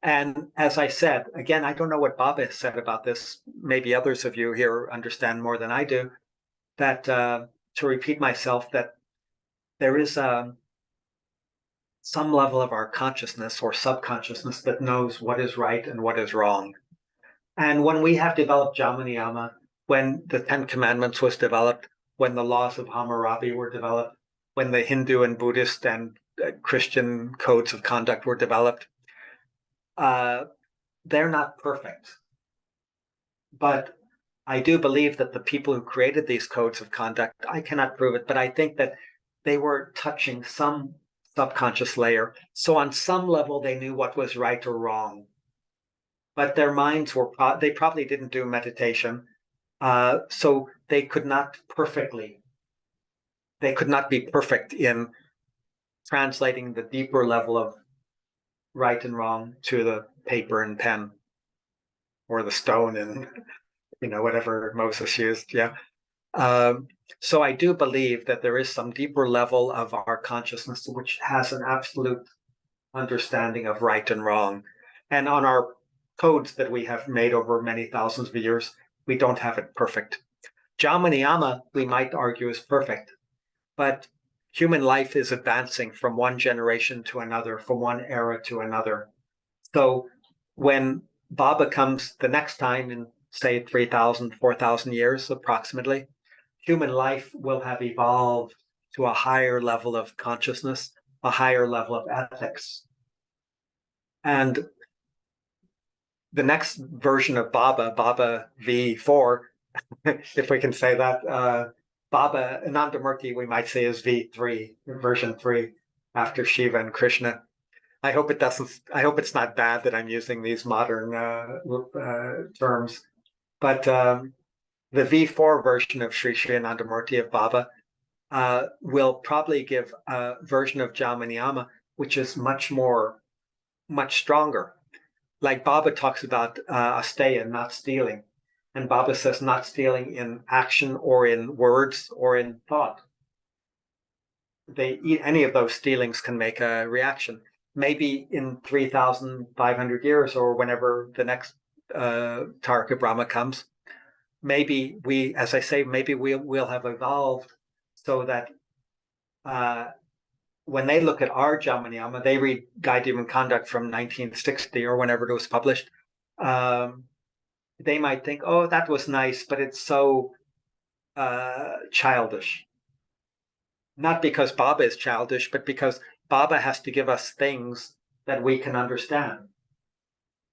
And as I said, again, I don't know what Baba said about this. Maybe others of you here understand more than I do, that to repeat myself, that there is some level of our consciousness or subconsciousness that knows what is right and what is wrong. And when we have developed Jamaniyama, when the Ten Commandments was developed, when the laws of Hammurabi were developed, when the Hindu and Buddhist and Christian codes of conduct were developed, they're not perfect. But I do believe that the people who created these codes of conduct, I cannot prove it, but I think that they were touching some subconscious layer. So on some level, they knew what was right or wrong. But their minds were, they probably didn't do meditation. So they could not be perfect in translating the deeper level of right and wrong to the paper and pen or the stone and whatever Moses used. Yeah. So I do believe that there is some deeper level of our consciousness which has an absolute understanding of right and wrong. And on our codes that we have made over many thousands of years, we don't have it perfect. Jamaniyama, we might argue, is perfect, but human life is advancing from one generation to another, from one era to another. So when Baba comes the next time in, say, 3,000, 4,000 years approximately, human life will have evolved to a higher level of consciousness, a higher level of ethics. And the next version of Baba V4, if we can say that, Baba Anandamurti, we might say, is V3, version 3, after Shiva and Krishna. I hope it's not bad that I'm using these modern terms, but the V4 version of Sri Anandamurti of Baba will probably give a version of Jamaniyama which is much stronger. Like Baba talks about asteya, not stealing. And Baba says not stealing in action or in words or in thought. Any of those stealings can make a reaction. Maybe in 3,500 years or whenever the next Taraka Brahma comes, maybe we'll have evolved so that when they look at our Jamaniyama, they read Guide to Human Conduct from 1960 or whenever it was published. They might think, oh, that was nice, but it's so childish. Not because Baba is childish, but because Baba has to give us things that we can understand.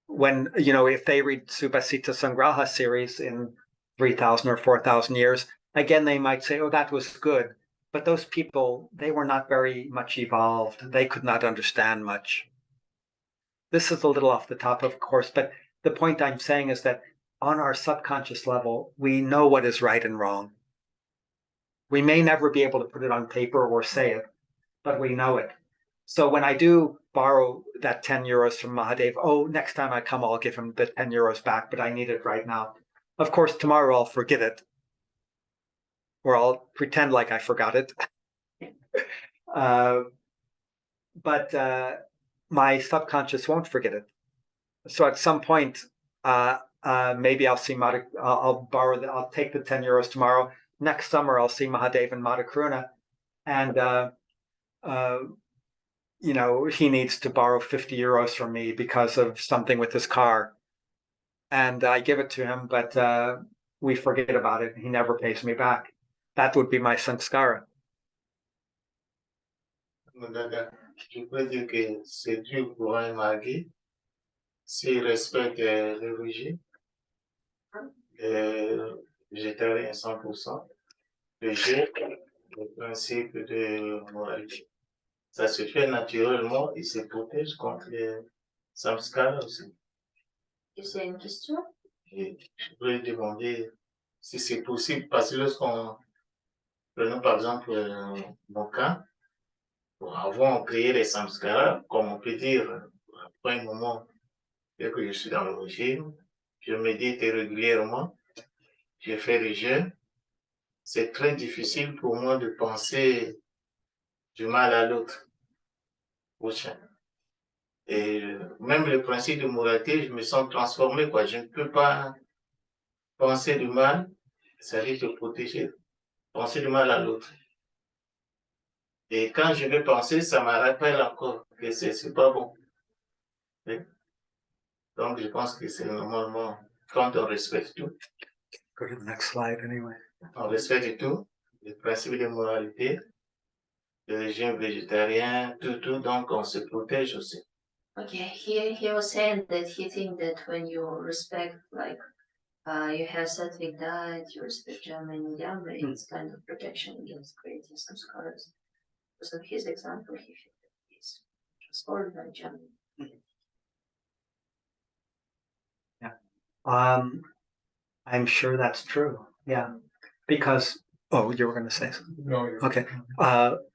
When, if they read Subhasita Sangraha series in 3,000 or 4,000 years, again, they might say, oh, that was good. But those people, they were not very much evolved. They could not understand much. This is a little off the top, of course, but the point I'm saying is that on our subconscious level, we know what is right and wrong. We may never be able to put it on paper or say it, but we know it. So when I do borrow that 10 euros from Mahadev, oh, next time I come, I'll give him the 10 euros back, but I need it right now. Of course, tomorrow I'll forget it, or I'll pretend like I forgot it. But my subconscious won't forget it. So at some point, maybe I'll see I'll take the 10 euros tomorrow. Next summer, I'll see Mahadev and Madhakruna, and he needs to borrow 50 euros from me because of something with his car. And I give it to him, but we forget about it. He never pays me back. That would be my samskara. Dada, je peux dire que c'est dur pour un mari s'il respecte les régimes végétarien 100%, le jeûne, le principe de moralité. Ça se fait naturellement et se protège contre les samskaras aussi. C'est une question? Et je voulais demander si c'est possible, parce que prenons par exemple mon cas, avant de créer les samskaras, comme on peut dire, après un moment, dès que je suis dans le régime, je médite régulièrement, je fais le jeûne. C'est très difficile pour moi de penser du mal à l'autre prochain. Et même le principe de moralité, je me sens transformé, quoi. Je ne peux pas penser du mal, c'est-à-dire te protéger, penser du mal à l'autre. Et quand je vais penser, ça me rappelle encore que c'est pas bon. Oui. Donc, je pense que c'est normalement quand on respecte tout. Go to the next slide anyway. On respecte tout, les principes de moralité, le régime végétarien, tout, donc on se protège aussi. Okay, he was saying that he think that when you respect, like, you have sattvic diet, you respect German Yama, it's kind of protection against creating some scars. So his example, he is transformed by German. Yeah, I'm sure that's true. Yeah, Because, oh, you were going to say something. No, Okay.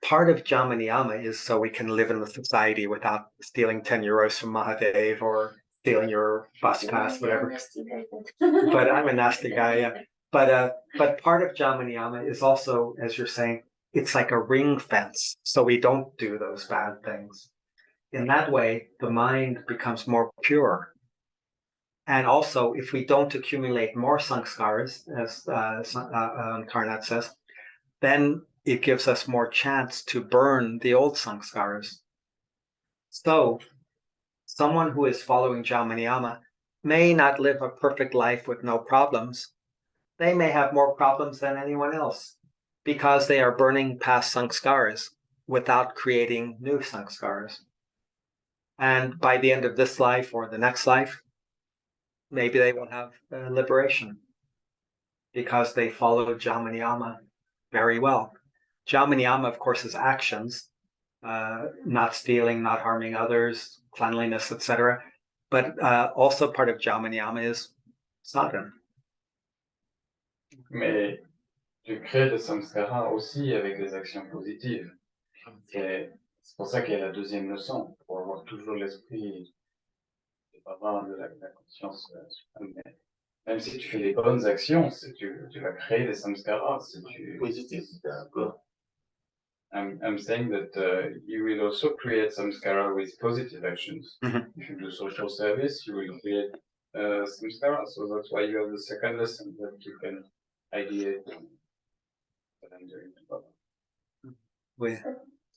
Part of Jama Niyama is so we can live in the society without stealing 10 euros from Mahadev or stealing your bus pass, whatever. But I'm a nasty guy, yeah. But part of Jama Niyama is also, as you're saying, it's like a ring fence, so we don't do those bad things. In that way, the mind becomes more pure. And also, if we don't accumulate more sanskaras, as Karnat says, then it gives us more chance to burn the old sanskaras. So, someone who is following Jama Niyama may not live a perfect life with no problems. They may have more problems than anyone else because they are burning past sanskaras without creating new sanskaras. And by the end of this life or the next life, maybe they will have liberation because they followed Jama Niyama very well. Jama Niyama, of course, is actions, not stealing, not harming others, cleanliness, etc. But also part of Jama Niyama is sadhana. Mais tu crées des samskaras aussi avec des actions positives. C'est pour ça qu'il y a la deuxième leçon, pour avoir toujours l'esprit, c'est pas vraiment de la conscience suprême, mais même si tu fais les bonnes actions, tu vas créer des samskaras. Si tu, Positif, d'accord. I'm saying that you will also create samskara with positive actions. Mhm. If you do social service, you will create samskara. So that's why you have the second lesson that you can ideate what I'm doing. We,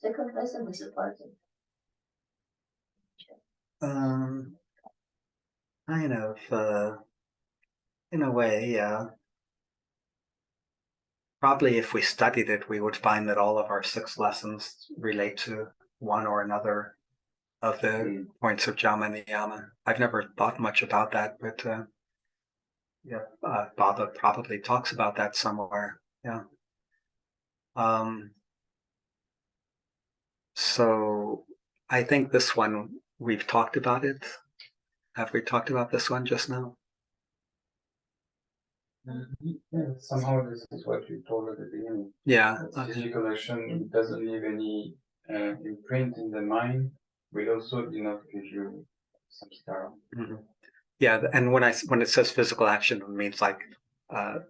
Second lesson is important. kind of, in a way, yeah. Probably if we studied it, we would find that all of our 6 lessons relate to one or another of the points of Jama Niyama. I've never thought much about that, but yeah, Baba probably talks about that somewhere. Yeah. So I think this one, we've talked about it. Have we talked about this one just now? Yeah, somehow this is what you told at the beginning. Yeah. Physical action doesn't leave any imprint in the mind, but also do not give you samskara. Mm-hmm. Yeah, and when it says physical action, it means like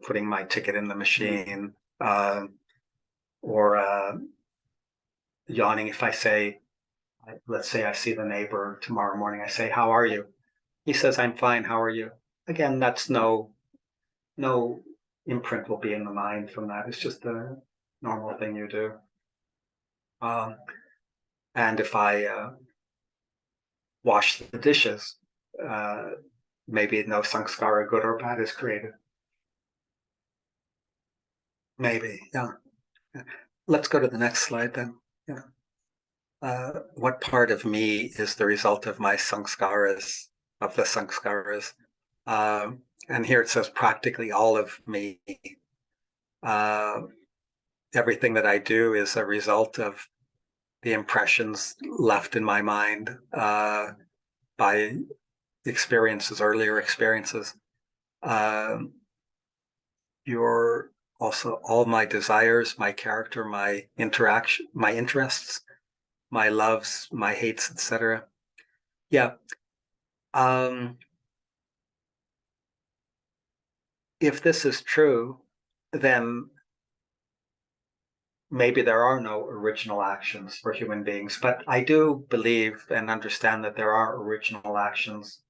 putting my ticket in the machine, or yawning. If I say, let's say I see the neighbor tomorrow morning, I say, "How are you?" He says, "I'm fine. How are you?" Again, that's no imprint will be in the mind from that. It's just a normal thing you do. And if I wash the dishes, maybe no samskara, good or bad, is created. Maybe, yeah. Let's go to the next slide then. Yeah. What part of me is the result of my samskaras, of the samskaras? And here it says practically all of me. Everything that I do is a result of the impressions left in my mind by experiences, earlier experiences. Your also all my desires, my character, my interaction, my interests, my loves, my hates, etc. Yeah. If this is true, then maybe there are no original actions for human beings, but I do believe and understand that there are original actions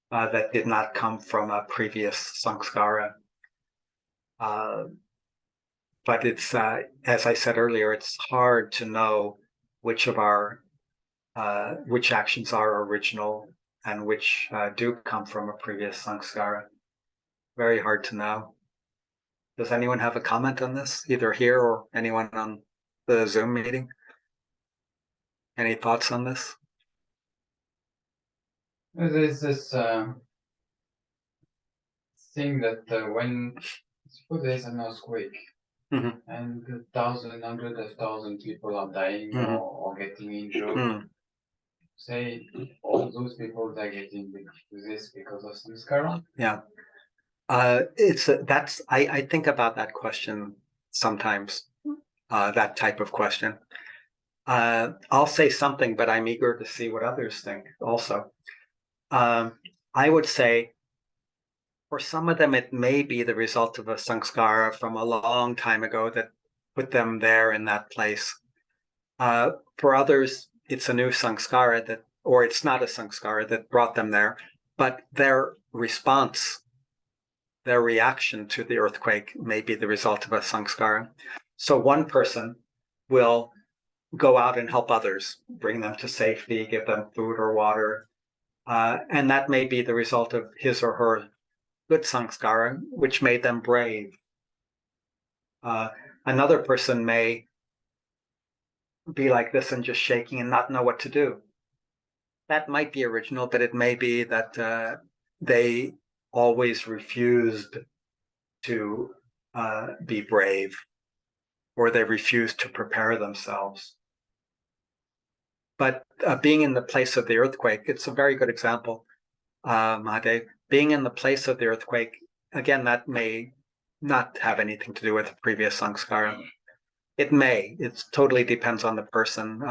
that did not come from a previous samskara. But it's, as I said earlier, it's hard to know which of our, which actions are original and which do come from a previous samskara. Very hard to know. Does anyone have a comment on this, either here or anyone on the Zoom meeting? Any thoughts on this? There's this thing that when suppose there's an earthquake and hundreds of thousands people are dying or getting injured, say all those people that are getting this because of samskara. Yeah. I think about that question sometimes, that type of question. I'll say something, but I'm eager to see what others think also. I would say for some of them, it may be the result of a samskara from a long time ago that put them there in that place. For others, it's a new samskara or it's not a samskara that brought them there, but their response, their reaction to the earthquake may be the result of a samskara. So one person will go out and help others, bring them to safety, give them food or water. And that may be the result of his or her good samskara, which made them brave. Another person may be like this and just shaking and not know what to do. That might be original, but it may be that they always refused to be brave, or they refused to prepare themselves. But being in the place of the earthquake, it's a very good example, Mahadev. Being in the place of the earthquake, again, that may not have anything to do with the previous samskara. It may. It totally depends on the person.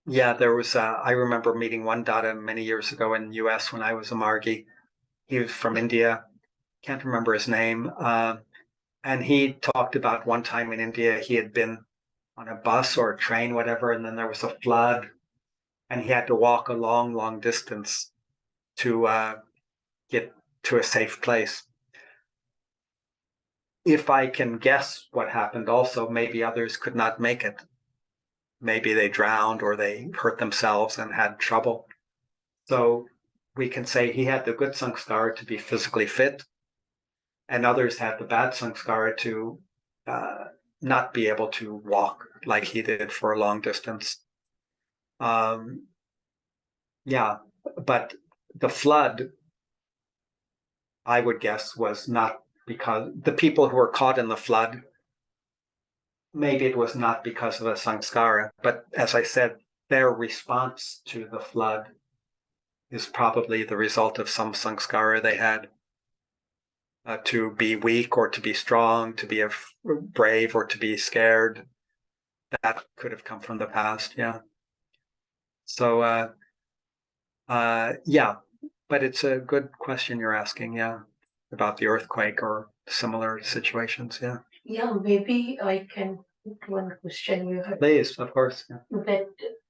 Yeah, there was. I remember meeting one Dada many years ago in the U.S. when I was a Margi. He was from India. Can't remember his name. And he talked about one time in India he had been on a bus or a train, whatever, and then there was a flood, and he had to walk a long, long distance to get to a safe place. If I can guess what happened also, maybe others could not make it. Maybe they drowned or they hurt themselves and had trouble. So we can say he had the good samskara to be physically fit, and others had the bad samskara to not be able to walk like he did for a long distance. Yeah, but the flood, I would guess, was not because the people who were caught in the flood, maybe it was not because of a samskara, but as I said, their response to the flood is probably the result of some samskara they had, to be weak or to be strong, to be brave or to be scared. That could have come from the past, yeah. So, yeah, but it's a good question you're asking, yeah, about the earthquake or similar situations, yeah. Yeah, maybe I can put one question you have. Please, of course. Yeah. That,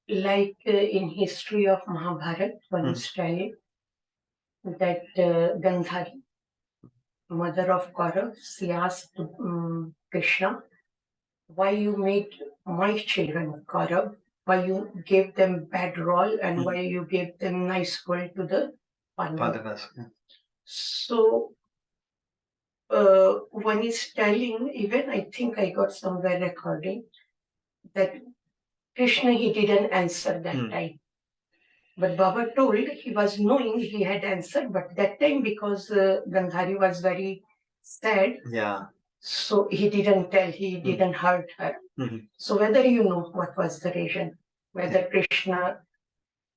like in history of Mahabharata, one style, that Gandhari, mother of Kaurav, she asked Krishna, why you made my children Kaurav, why you gave them bad role, and why you gave them nice role to the Pandavas. Yeah. So one is telling, even I think I got somewhere recording, that Krishna, he didn't answer that time. But Baba told he was knowing he had answered, but that time because Gandhari was very sad, Yeah. so he didn't tell, he didn't hurt her. So whether you know what was the reason, whether Krishna,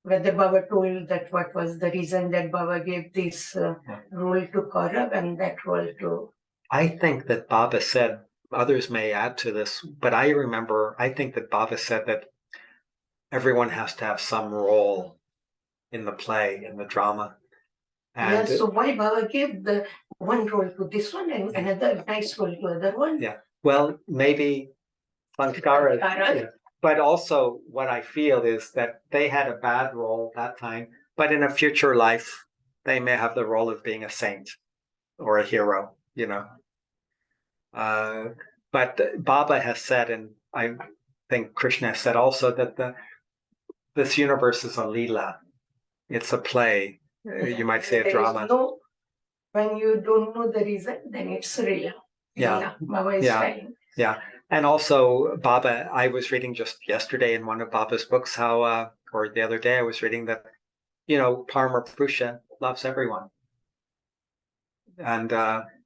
whether Baba told that what was the reason that Baba gave this role to Kaurav and that role to... I think that Baba said, others may add to this, but I think that Baba said that everyone has to have some role in the play, in the drama. And so why Baba gave the one role to this one and another nice role to other one? Yeah, well, maybe Samskaras, yeah. But also what I feel is that they had a bad role that time, but in a future life, they may have the role of being a saint or a hero, you know. But Baba has said, and I think Krishna has said also, that this universe is a Leela. It's a play. You might say a drama. When you don't know the reason, then it's real. Yeah. Baba is telling. Yeah. And also Baba, I was reading just yesterday in one of Baba's books how, or the other day I was reading that, you know, Parama Purusha loves everyone. And,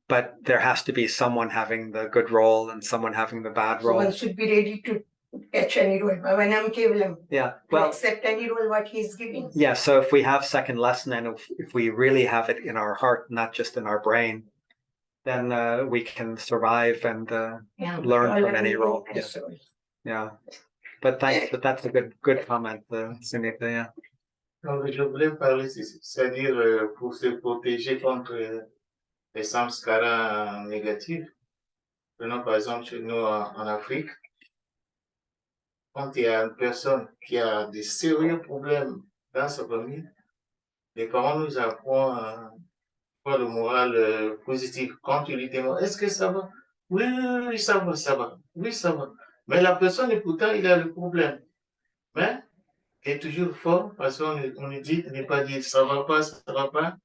but there has to be someone having the good role and someone having the bad role. So one should be ready to catch any role. Bhavanam Kevalam. Yeah. To Well, accept any role what he's giving. yeah. So if we have second lesson, and if we really have it in our heart, not just in our brain, then we can survive and learn from any role. Yeah. Yeah. But thanks. But that's a good comment, Sunita. Yeah. Donc, je voulais parler, c'est-à-dire pour se protéger contre les samskaras négatifs. Prenons par exemple chez nous en Afrique, quand il y a une personne qui a des sérieux problèmes dans sa famille, les parents nous apprennent le moral positif. Quand tu lui demandes, est-ce que ça va? Oui, oui, oui, ça va, ça va. Oui, ça va. Mais la personne, pourtant, il a le problème. Mais il est toujours fort parce qu'on nous dit de ne pas dire ça va pas, ça va pas.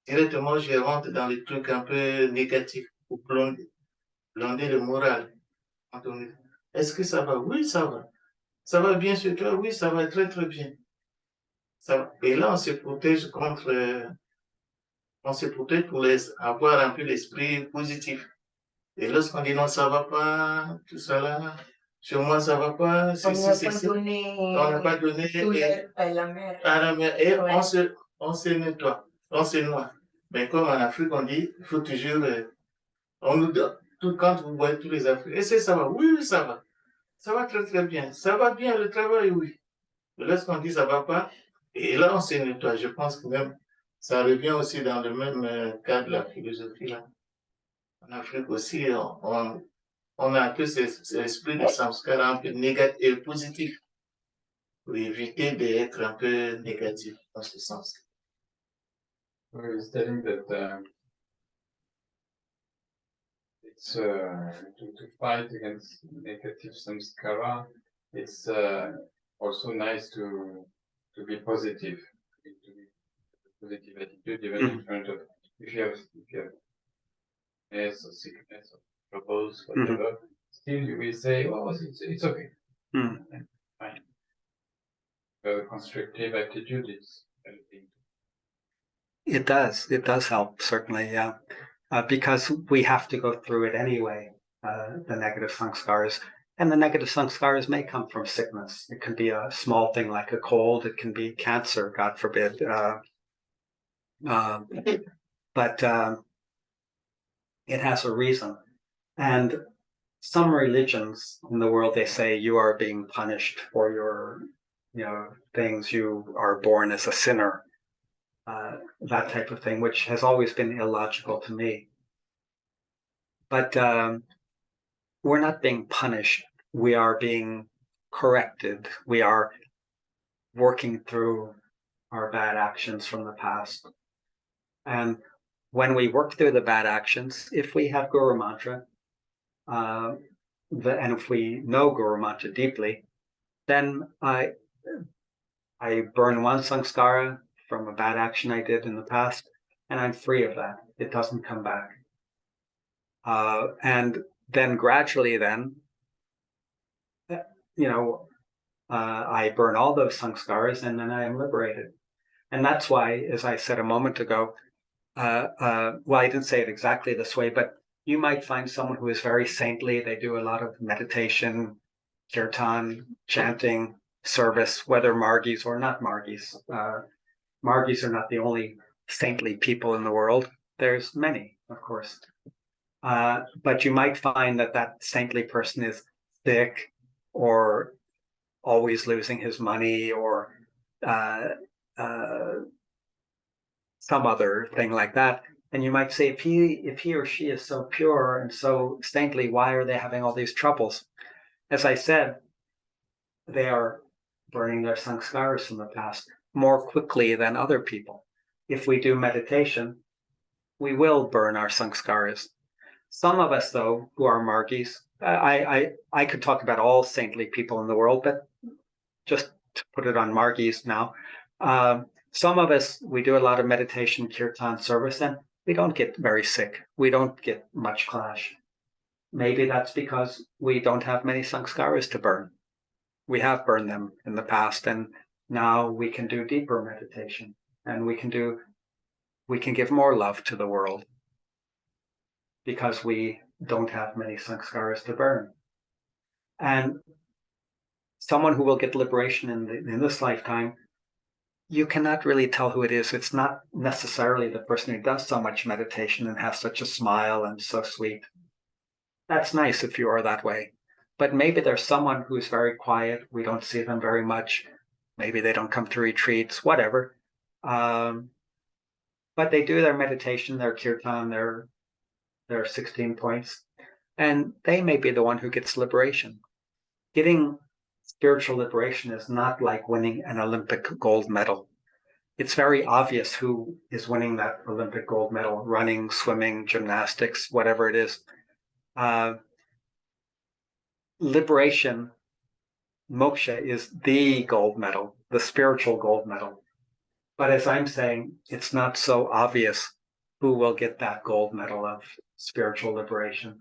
Directement, je rentre dans les trucs un peu négatifs pour blonder le moral. Est-ce que ça va? Oui, ça va. Ça va bien sur toi? Oui, ça va très, très bien. Ça va. Et là, on se protège pour avoir un peu l'esprit positif. Et lorsqu'on dit non, ça va pas, tout ça là, sur moi, ça va pas, On n'a pas donné à la mère. à la mer. Et Ouais. on se nettoie, on se noie. Mais comme en Afrique, on dit, il faut toujours, on nous donne, quand vous voyez tous les Africains, est-ce que ça va? Oui, oui, ça va. Ça va très, très bien. Ça va bien, le travail, oui. Mais lorsqu'on dit ça va pas, et là, on se nettoie. Je pense que même, ça revient aussi dans le même cas de la philosophie là. En Afrique aussi, on a un peu cet esprit de samskara un peu négatif et positif pour éviter d'être un peu négatif dans ce sens. I was telling that it's to fight against negative samskara. It's also nice to be positive, to be positive attitude, even in front of if you have illness or sickness or troubles, whatever. Still, you will say, "Oh, it's okay, fine." The constructive attitude is helping. It does help, certainly, yeah. Because we have to go through it anyway, the negative samskaras. And the negative samskaras may come from sickness. It can be a small thing like a cold. It can be cancer, God forbid. But it has a reason. And some religions in the world, they say you are being punished for your, things. You are born as a sinner. That type of thing, which has always been illogical to me. But we're not being punished. We are being corrected. We are working through our bad actions from the past. And when we work through the bad actions, if we have Guru Mantra, and if we know Guru Mantra deeply, then I burn one samskara from a bad action I did in the past, and I'm free of that. It doesn't come back. And then gradually I burn all those samskaras, and then I am liberated. And that's why, as I said a moment ago, well, I didn't say it exactly this way, but you might find someone who is very saintly. They do a lot of meditation, kirtan, chanting, service, whether Margis or not Margis. Margis are not the only saintly people in the world. There's many, of course. But you might find that saintly person is sick or always losing his money or some other thing like that. And you might say, if he or she is so pure and so saintly, why are they having all these troubles? As I said, they are burning their samskaras from the past more quickly than other people. If we do meditation, we will burn our samskaras. Some of us, though, who are Margis, I could talk about all saintly people in the world, but just to put it on Margis now, some of us, we do a lot of meditation, kirtan, service, and we don't get very sick. We don't get much clash. Maybe that's because we don't have many samskaras to burn. We have burned them in the past, and now we can do deeper meditation, and we can give more love to the world because we don't have many samskaras to burn. And someone who will get liberation in this lifetime, you cannot really tell who it is. It's not necessarily the person who does so much meditation and has such a smile and so sweet. That's nice if you are that way. But maybe there's someone who's very quiet. We don't see them very much. Maybe they don't come to retreats, whatever. But they do their meditation, their kirtan, their 16 points, and they may be the one who gets liberation. Getting spiritual liberation is not like winning an Olympic gold medal. It's very obvious who is winning that Olympic gold medal, running, swimming, gymnastics, whatever it is. Liberation, moksha, is the gold medal, the spiritual gold medal. But as I'm saying, it's not so obvious who will get that gold medal of spiritual liberation.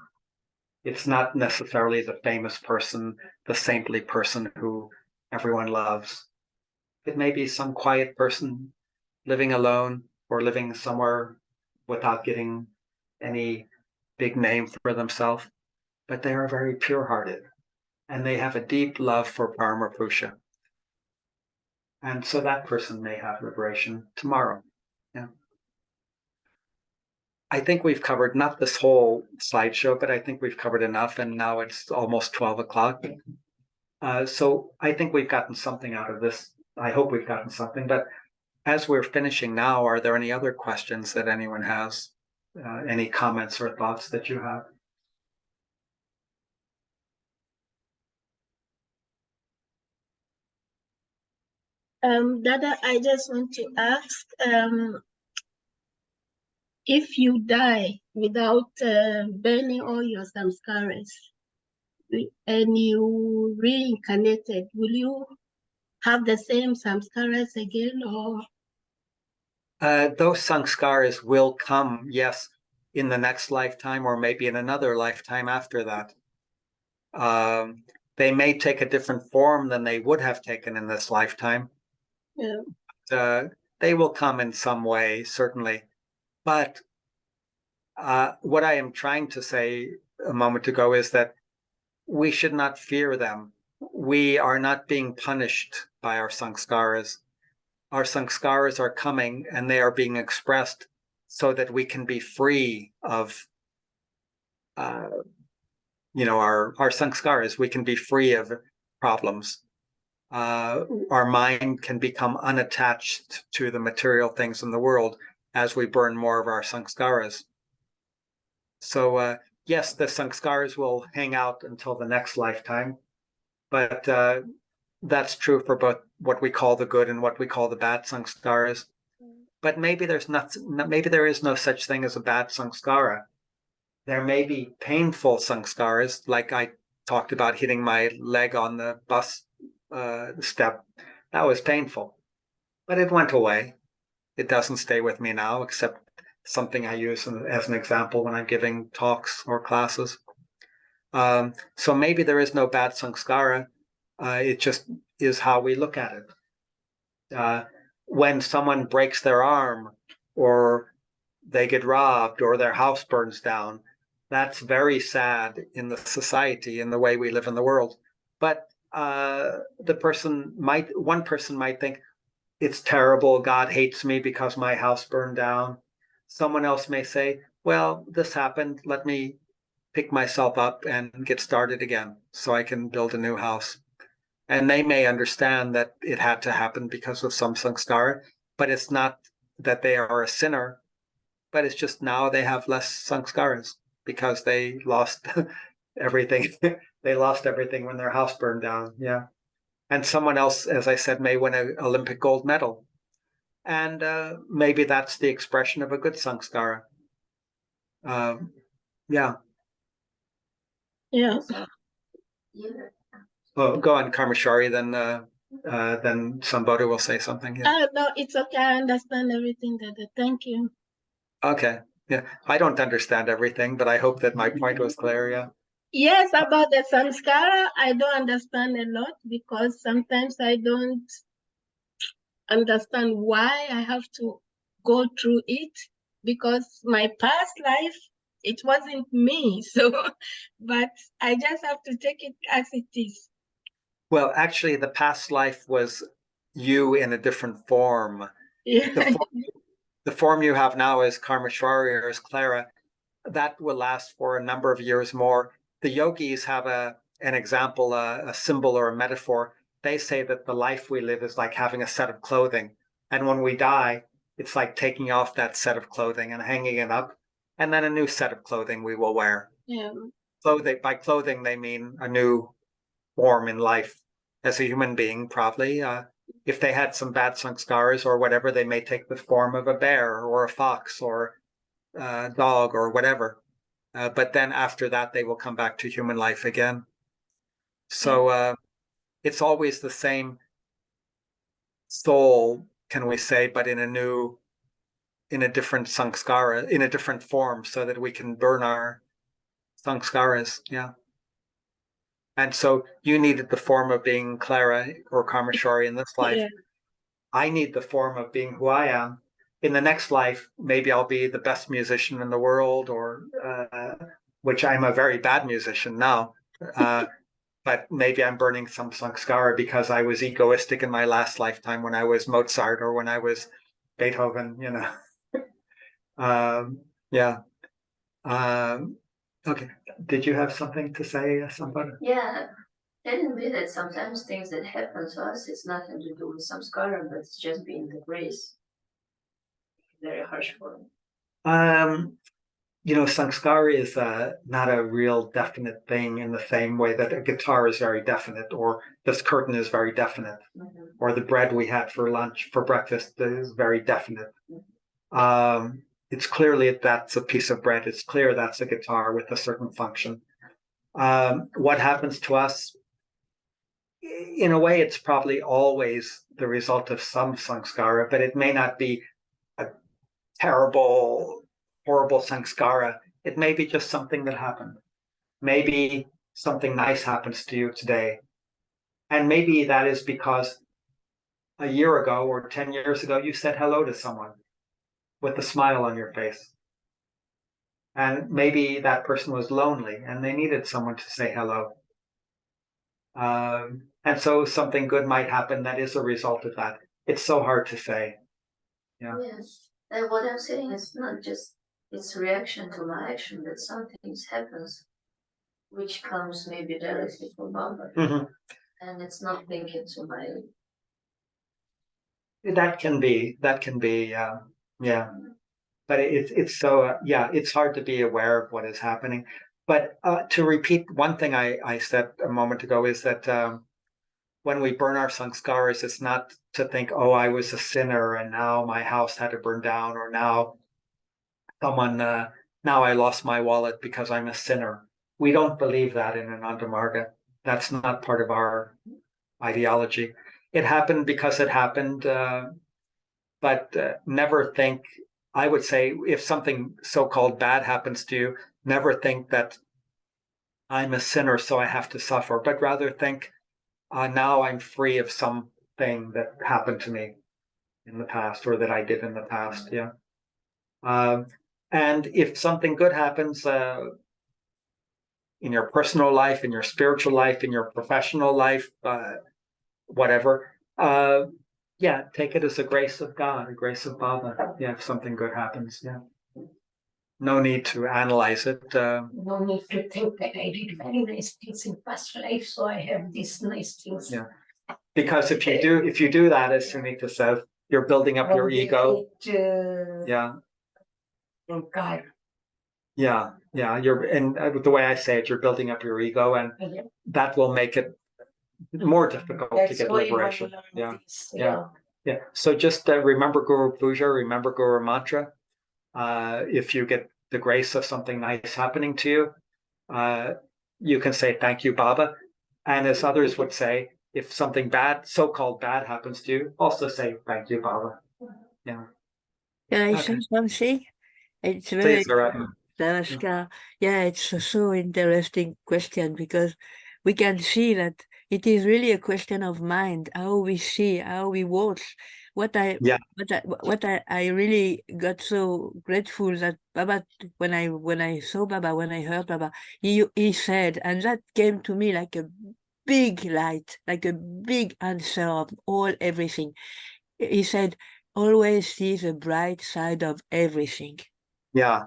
It's not necessarily the famous person, the saintly person who everyone loves. It may be some quiet person living alone or living somewhere without getting any big name for themselves, but they are very pure-hearted and they have a deep love for Paramapusha. And so that person may have liberation tomorrow. Yeah. I think we've covered, not this whole slideshow, but I think we've covered enough, and now it's almost 12 o'clock. So I think we've gotten something out of this. I hope we've gotten something, but as we're finishing now, are there any other questions that anyone has? Any comments or thoughts that you have? Dada, I just want to ask, if you die without burning all your samskaras and you reincarnated, will you have the same samskaras again, or? Those sanskaras will come, yes, in the next lifetime or maybe in another lifetime after that. They may take a different form than they would have taken in this lifetime. Yeah. They will come in some way, certainly. But what I am trying to say a moment ago is that we should not fear them. We are not being punished by our sanskaras. Our sanskaras are coming and they are being expressed so that we can be free of, our sanskaras. We can be free of problems. Our mind can become unattached to the material things in the world as we burn more of our sanskaras. So yes, the sanskaras will hang out until the next lifetime, but that's true for both what we call the good and what we call the bad sanskaras. But maybe there is no such thing as a bad sanskara. There may be painful sanskaras, like I talked about hitting my leg on the bus step. That was painful, but it went away. It doesn't stay with me now, except something I use as an example when I'm giving talks or classes. So maybe there is no bad sanskara. It just is how we look at it. When someone breaks their arm or they get robbed or their house burns down, that's very sad in the society, in the way we live in the world. But one person might think, it's terrible, God hates me because my house burned down. Someone else may say, well, this happened, let me pick myself up and get started again so I can build a new house. And they may understand that it had to happen because of some samskara, but it's not that they are a sinner, but it's just now they have less samskaras because they lost everything. They lost everything when their house burned down. Yeah. And someone else, as I said, may win an Olympic gold medal. And maybe that's the expression of a good samskara. Yeah. Yeah. Well, go on, Karmashari, then Sambodha will say something. Yeah. No, it's okay. I understand everything, Dada. Thank you. Okay. Yeah. I don't understand everything, but I hope that my point was clear. Yeah. Yes, about the samskara, I don't understand a lot because sometimes I don't understand why I have to go through it, because my past life, it wasn't me. So, but I just have to take it as it is. Well, actually, the past life was you in a different form. Yeah. The form you have now is Karmeshwari or as Clara. That will last for a number of years more. The yogis have an example, a symbol or a metaphor. They say that the life we live is like having a set of clothing. And when we die, it's like taking off that set of clothing and hanging it up. And then a new set of clothing we will wear. Yeah. By clothing, they mean a new form in life as a human being, probably. If they had some bad sanskaras or whatever, they may take the form of a bear or a fox or a dog or whatever. But then after that, they will come back to human life again. So it's always the same soul, can we say, but in a different samskara, in a different form, so that we can burn our samskaras. Yeah. And so you needed the form of being Clara or Karmeshwari in this life. Yeah. I need the form of being who I am. In the next life, maybe I'll be the best musician in the world, or which I'm a very bad musician now. But maybe I'm burning some samskara because I was egoistic in my last lifetime when I was Mozart or when I was Beethoven, you know. Yeah. Okay. Did you have something to say, somebody? Yeah, telling me that sometimes things that happen to us, it's nothing to do with samskara, but it's just being the grace. Very harsh for me. Samskara is not a real definite thing in the same way that a guitar is very definite, or this curtain is very definite, or the bread we had for breakfast is very definite. It's clearly that's a piece of bread. It's clear that's a guitar with a certain function. What happens to us, in a way, it's probably always the result of some samskara, but it may not be a terrible, horrible samskara. It may be just something that happened. Maybe something nice happens to you today. And maybe that is because a year ago or 10 years ago, you said hello to someone with a smile on your face. And maybe that person was lonely and they needed someone to say hello. And so something good might happen that is a result of that. It's so hard to say. Yeah. Yes. And what I'm saying is not just it's reaction to my action, that something happens which comes maybe directly from Baba. Mm-hmm. And it's not thinking to my That can be, yeah. But it's so, it's hard to be aware of what is happening. But to repeat one thing I said a moment ago is that when we burn our sanskaras, it's not to think, oh, I was a sinner and now my house had to burn down, or now now I lost my wallet because I'm a sinner. We don't believe that in Ananda Marga. That's not part of our ideology. It happened because it happened, but never think, I would say, if something so-called bad happens to you, never think that I'm a sinner, so I have to suffer, but rather think, now I'm free of something that happened to me in the past or that I did in the past. Yeah. And if something good happens in your personal life, in your spiritual life, in your professional life, whatever, take it as a grace of God, a grace of Baba. Yeah, if something good happens. Yeah. No need to analyze it. No need to think that I did very nice things in past life, so I have these nice things. Yeah. Because if you do that, as Sunita says, you're building up your ego. Yeah. God. Yeah. And the way I say it, you're building up your ego, and that will make it more difficult to get liberation. Yeah. So just remember Guru Puja, remember Guru Mantra. If you get the grace of something nice happening to you, you can say thank you, Baba. And as others would say, if something bad, so-called bad, happens to you, also say thank you, Baba. Yeah. Can I say something? It's very Namaskar. Yeah, it's a so interesting question, because we can see that it is really a question of mind, how we see, how we watch. What I really got so grateful that Baba, when I saw Baba, when I heard Baba, he said, and that came to me like a big light, like a big answer of all everything. He said, always see the bright side of everything. Yeah.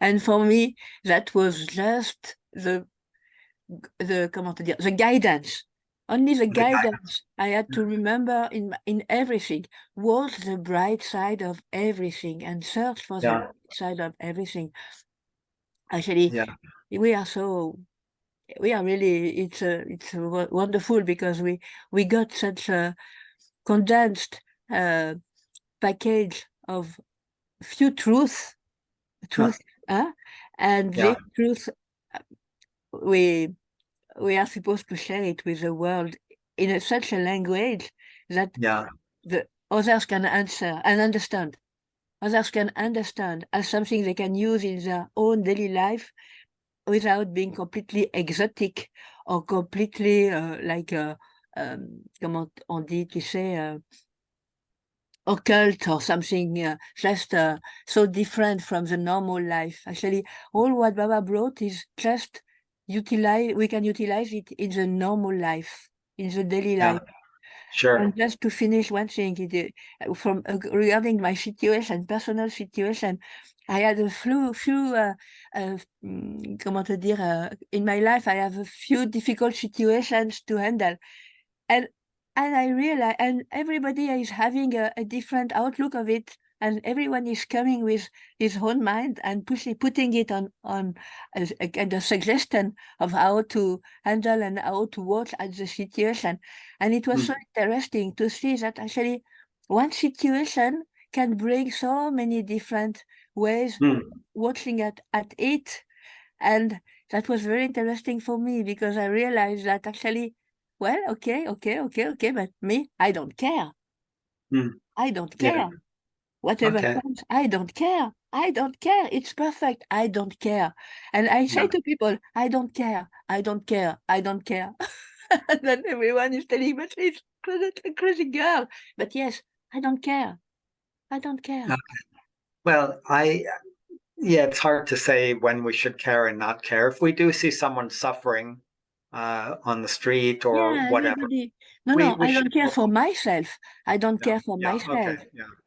And for me, that was just the comment dire, the guidance. Only the guidance I had to remember in everything was the bright side of everything and search for the bright side of everything. Actually, we are really, it's wonderful because we got such a condensed package of few truths, and this truth, we are supposed to share it with the world in such a language that the others can answer and understand. Others can understand as something they can use in their own daily life without being completely exotic or completely comment on dit, tu sais, occult or something just so different from the normal life. Actually, all what Baba brought is just we can utilize it in the normal life, in the daily life. Sure. And just to finish one thing, from regarding my situation, personal situation, I had a few comment te dire, in my life, I have a few difficult situations to handle. And I realize, and everybody is having a different outlook of it, and everyone is coming with his own mind and putting it on a kind of suggestion of how to handle and how to watch at the situation. And it was so interesting to see that actually one situation can bring so many different ways watching at it. And that was very interesting for me because I realized that actually, well, okay, but me, I don't care. I don't care. Whatever comes, I don't care. I don't care. It's perfect. I don't care. And I say to people, I don't care. I don't care. I don't care. And then everyone is telling me, she's a crazy girl. But yes, I don't care. I don't care. Well, it's hard to say when we should care and not care. If we do see someone suffering on the street or whatever. No, I don't care for myself. I don't care for myself. Okay,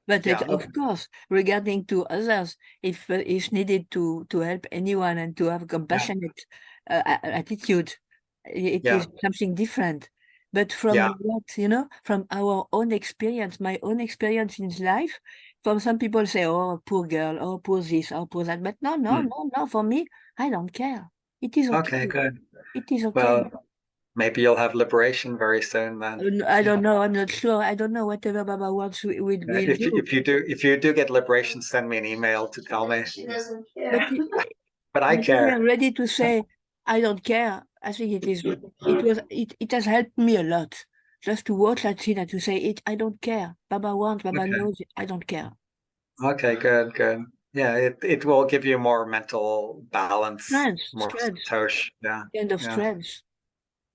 But of course, regarding to others, if it's needed to help anyone and to have a compassionate attitude, it is something different. But from from our own experience, my own experience in life, from some people say, oh, poor girl, oh, poor this, oh, poor that. But no, for me, I don't care. It is okay. Okay, good. It is okay. Well, maybe you'll have liberation very soon then. I don't know. I'm not sure. I don't know. Whatever Baba wants, we'll do. If you do get liberation, send me an email to tell me. She doesn't care. But I care. I'm ready to say I don't care. I think it has helped me a lot just to watch that scene and to say it. I don't care. Baba wants. Baba knows it. I don't care. Okay, good. Yeah, it will give you more mental balance, more satosh. Yeah. Kind of strength.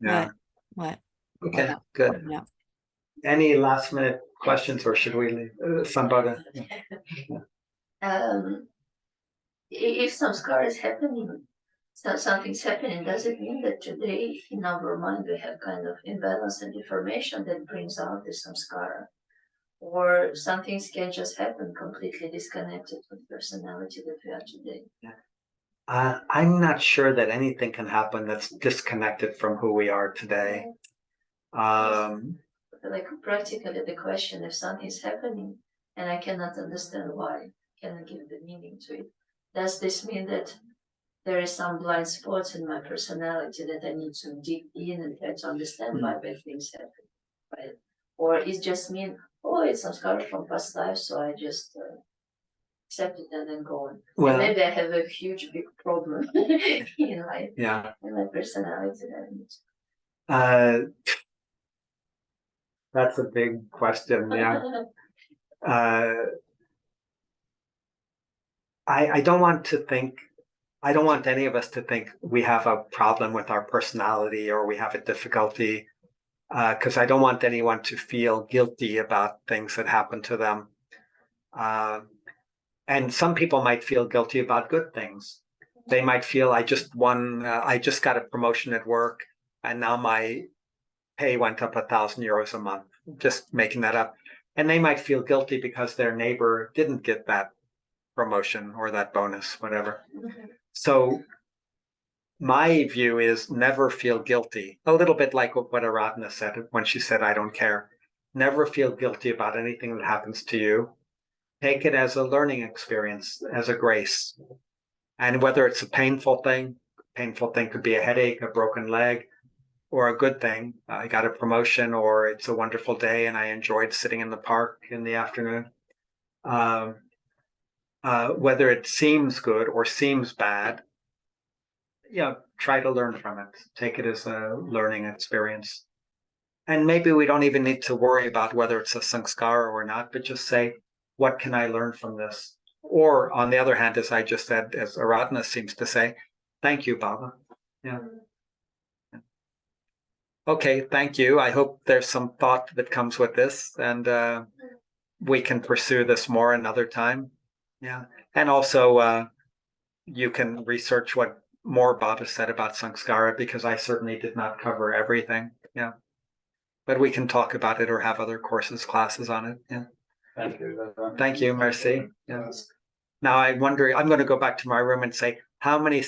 Yeah. Ouais. Okay, good. Yeah. Any last minute questions, or should we leave? Sambada? If samskara is happening, something's happening, does it mean that today in our mind we have kind of imbalance and deformation that brings out the samskara? Or some things can just happen completely disconnected with personality that we are today? I'm not sure that anything can happen that's disconnected from who we are today. Like practically the question, if something's happening and I cannot understand why, can I give the meaning to it? Does this mean that there is some blind spots in my personality that I need to dig in and try to understand why bad things happen? Right? Or it just mean, oh, it's some scar from past life, so I just accept it and then go on. Well, and maybe I have a huge big problem in life, in my personality. That's a big question. Yeah. I don't want any of us to think we have a problem with our personality or we have a difficulty, because I don't want anyone to feel guilty about things that happen to them. And some people might feel guilty about good things. They might feel I just got a promotion at work, and now my pay went up €1,000 a month, just making that up. And they might feel guilty because their neighbor didn't get that promotion or that bonus, whatever. So my view is never feel guilty. A little bit like what Aradhana said when she said, I don't care. Never feel guilty about anything that happens to you. Take it as a learning experience, as a grace. And whether it's a painful thing could be a headache, a broken leg, or a good thing. I got a promotion, or it's a wonderful day and I enjoyed sitting in the park in the afternoon. Whether it seems good or seems bad, try to learn from it. Take it as a learning experience. And maybe we don't even need to worry about whether it's a samskara or not, but just say, what can I learn from this? Or on the other hand, as I just said, as Aradhana seems to say, thank you, Baba. Yeah. Okay, thank you. I hope there's some thought that comes with this, and we can pursue this more another time. Yeah. And also, you can research what more Baba said about samskara, because I certainly did not cover everything. Yeah. But we can talk about it or have other courses, classes on it. Yeah. Thank you. Thank you, merci. Yeah. Now I wonder, I'm going to go back to my room and say, how many